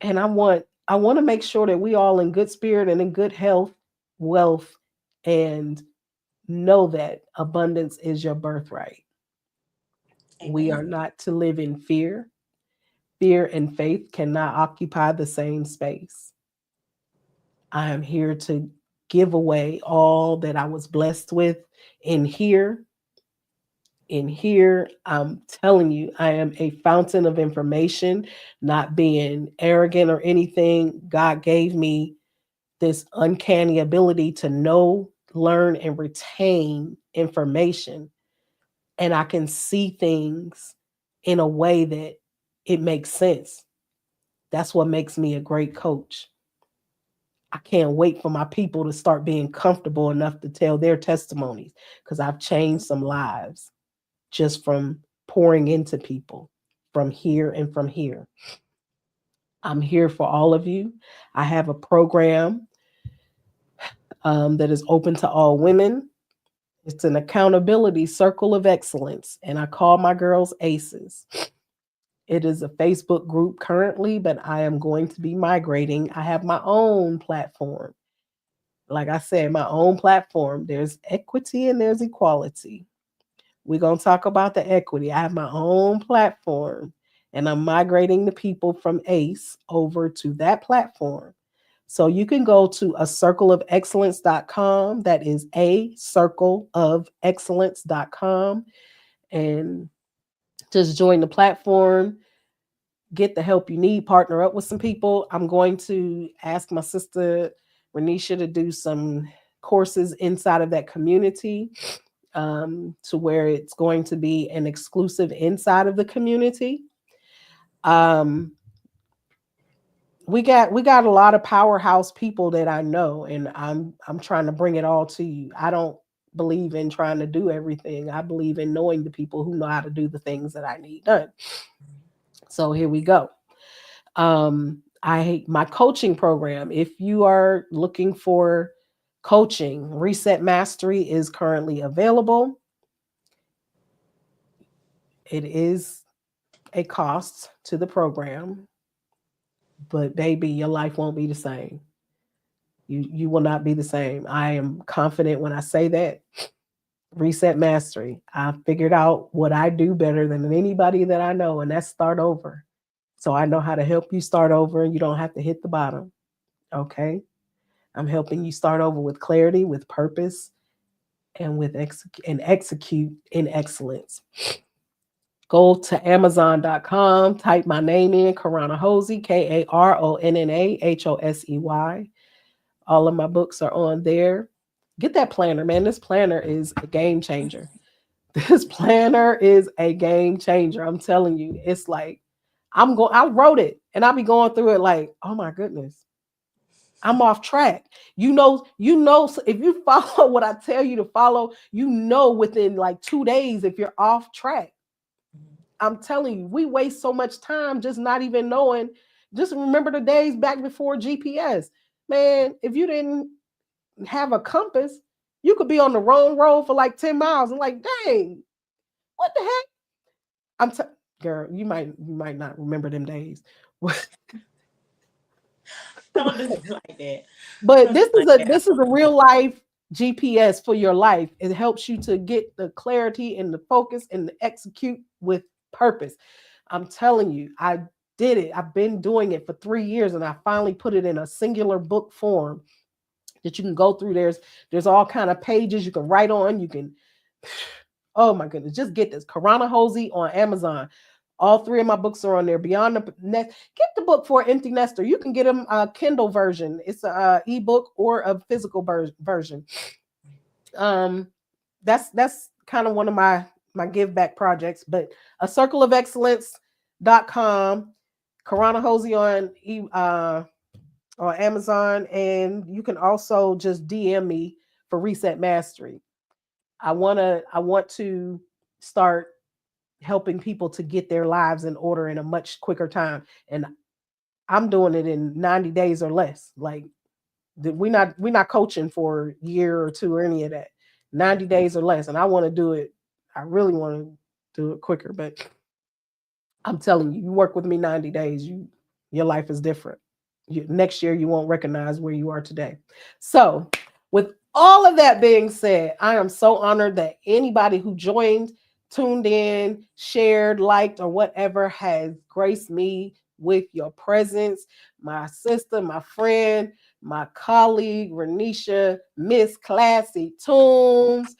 B: and I want to make sure that we all in good spirit and in good health, wealth, and know that abundance is your birthright. We are
C: Amen.
B: not to live in fear. Fear and faith cannot occupy the same space. I am here to give away all that I was blessed with in here. In here, I'm telling you, I am a fountain of information, not being arrogant or anything. God gave me this uncanny ability to know, learn, and retain information. And I can see things in a way that it makes sense. That's what makes me a great coach. I can't wait for my people to start being comfortable enough to tell their testimonies because I've changed some lives just from pouring into people from here and from here. I'm here for all of you. I have a program that is open to all women. It's an accountability circle of excellence, and I call my girls ACEs. It is a Facebook group currently, but I am going to be migrating. I have my own platform. Like I said, my own platform. There's equity and there's equality. We're going to talk about the equity. I have my own platform and I'm migrating the people from ACE over to that platform. So you can go to a circleofexcellence.com. That is a circleofexcellence.com and just join the platform, get the help you need, partner up with some people. I'm going to ask my sister Renisha to do some courses inside of that community to where it's going to be an exclusive inside of the community. Um, we got a lot of powerhouse people that I know, and I'm trying to bring it all to you. I don't believe in trying to do everything. I believe in knowing the people who know how to do the things that I need done. So here we go. I my coaching program. If you are looking for coaching, Reset Mastery is currently available. It is a cost to the program, but baby, your life won't be the same. You will not be the same. I am confident when I say that. Reset Mastery. I figured out what I do better than anybody that I know, and that's start over. So I know how to help you start over and you don't have to hit the bottom. Okay. I'm helping you start over with clarity, with purpose, and with execute in excellence. Go to Amazon.com, type my name in, Karonna Hosey, KaronnaHosey. All of my books are on there. Get that planner, man. This planner is a game changer. This planner is a game changer. I'm telling you, it's like I wrote it and I'll be going through it like, oh my goodness, I'm off track. If you follow what I tell you to follow, within like 2 days if you're off track. I'm telling you, we waste so much time just not even knowing. Just remember the days back before GPS. Man, if you didn't have a compass, you could be on the wrong road for like 10 miles and like, dang, what the heck? Girl, you might not remember them days.
C: Don't do me like that.
B: But
C: Don't do
B: this
C: me
B: is
C: like
B: a
C: that.
B: this is a real life GPS for your life. It helps you to get the clarity and the focus and the execute with purpose. I'm telling you, I did it. I've been doing it for 3 years and I finally put it in a singular book form that you can go through. There's all kind of pages you can write on. You can, oh my goodness, just get this. Karonna Hosey on Amazon. All three of my books are on there. Beyond the Nest. Get the book for Empty Nester. You can get them a Kindle version. It's a ebook or a physical version. Um, that's kind of one of my give back projects. But a circle of excellence.com, Karonna Hosey on Amazon, and you can also just DM me for Reset Mastery. I want to start helping people to get their lives in order in a much quicker time. And I'm doing it in 90 days or less. Like we're not coaching for a year or two or any of that. 90 days or less. And I want to do it. I really want to do it quicker, but I'm telling you, you work with me 90 days, your life is different. Next year you won't recognize where you are today. So, with all of that being said, I am so honored that anybody who joined, tuned in, shared, liked, or whatever has graced me with your presence. My sister, my friend, my colleague, Renisha, Miss Classy Tunes.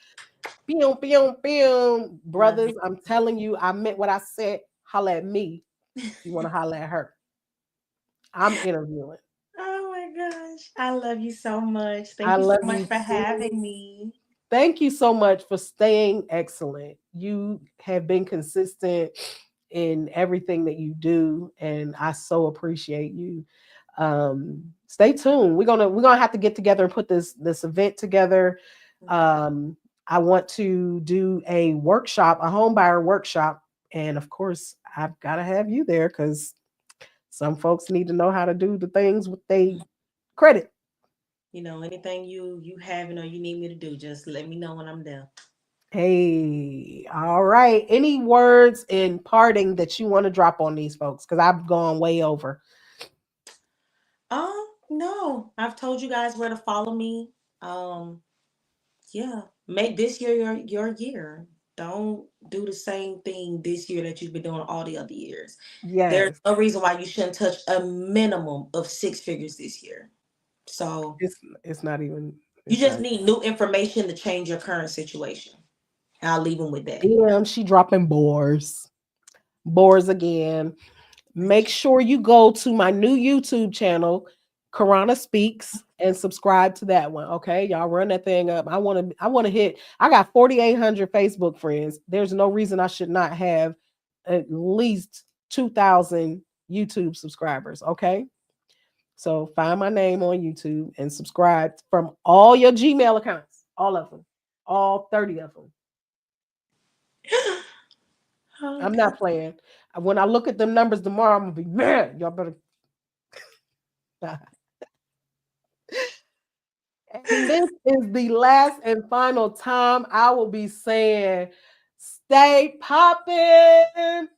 B: Pew, pew, pew.
C: Love
B: Brothers, I'm telling you, I meant what I said. Holla at me if you want to holla at her. I'm interviewing.
C: Oh my gosh. I love you so much.
B: I
C: Thank you so
B: love
C: much
B: you
C: for
B: too.
C: having me.
B: Thank you so much for staying excellent. You have been consistent in everything that you do, and I so appreciate you. Stay tuned. We're gonna have to get together and put this event together. Um, I want to do a workshop, a home buyer workshop, and of course, I've got to have you there because some folks need to know how to do the things with they credit.
C: Anything you having or you need me to do, just let me know when I'm there.
B: Hey, all right. Any words in parting that you want to drop on these folks? Because I've gone way over.
C: No. I've told you guys where to follow me. Um, yeah. Make this year your year. Don't do the same thing this year that you've been doing all the other years. There's
B: Yes,
C: no reason why you shouldn't touch a minimum of six figures this year. So
B: it's not even.
C: you
B: It's
C: just
B: not.
C: need new information to change your current situation. I'll leave them with that.
B: Damn, she dropping bores again. Make sure you go to my new YouTube channel, Karonna Speaks, and subscribe to that one. Okay, y'all run that thing up. I want to hit. I got 4,800 Facebook friends. There's no reason I should not have at least 2,000 YouTube subscribers. Okay, so find my name on YouTube and subscribe from all your Gmail accounts, all of them, all 30 of them.
C: Oh,
B: I'm
C: God.
B: not playing. When I look at them numbers tomorrow, I'm gonna be mad. Y'all better. And this is the last and final time I will be saying, stay popping.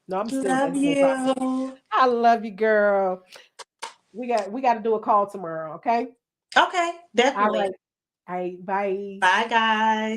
B: No, I'm still
C: Love
B: saying stay popping.
C: you.
B: I love you, girl. We got to do a call tomorrow, okay?
C: Okay,
B: All
C: definitely.
B: right. All right, bye.
C: Bye, guys.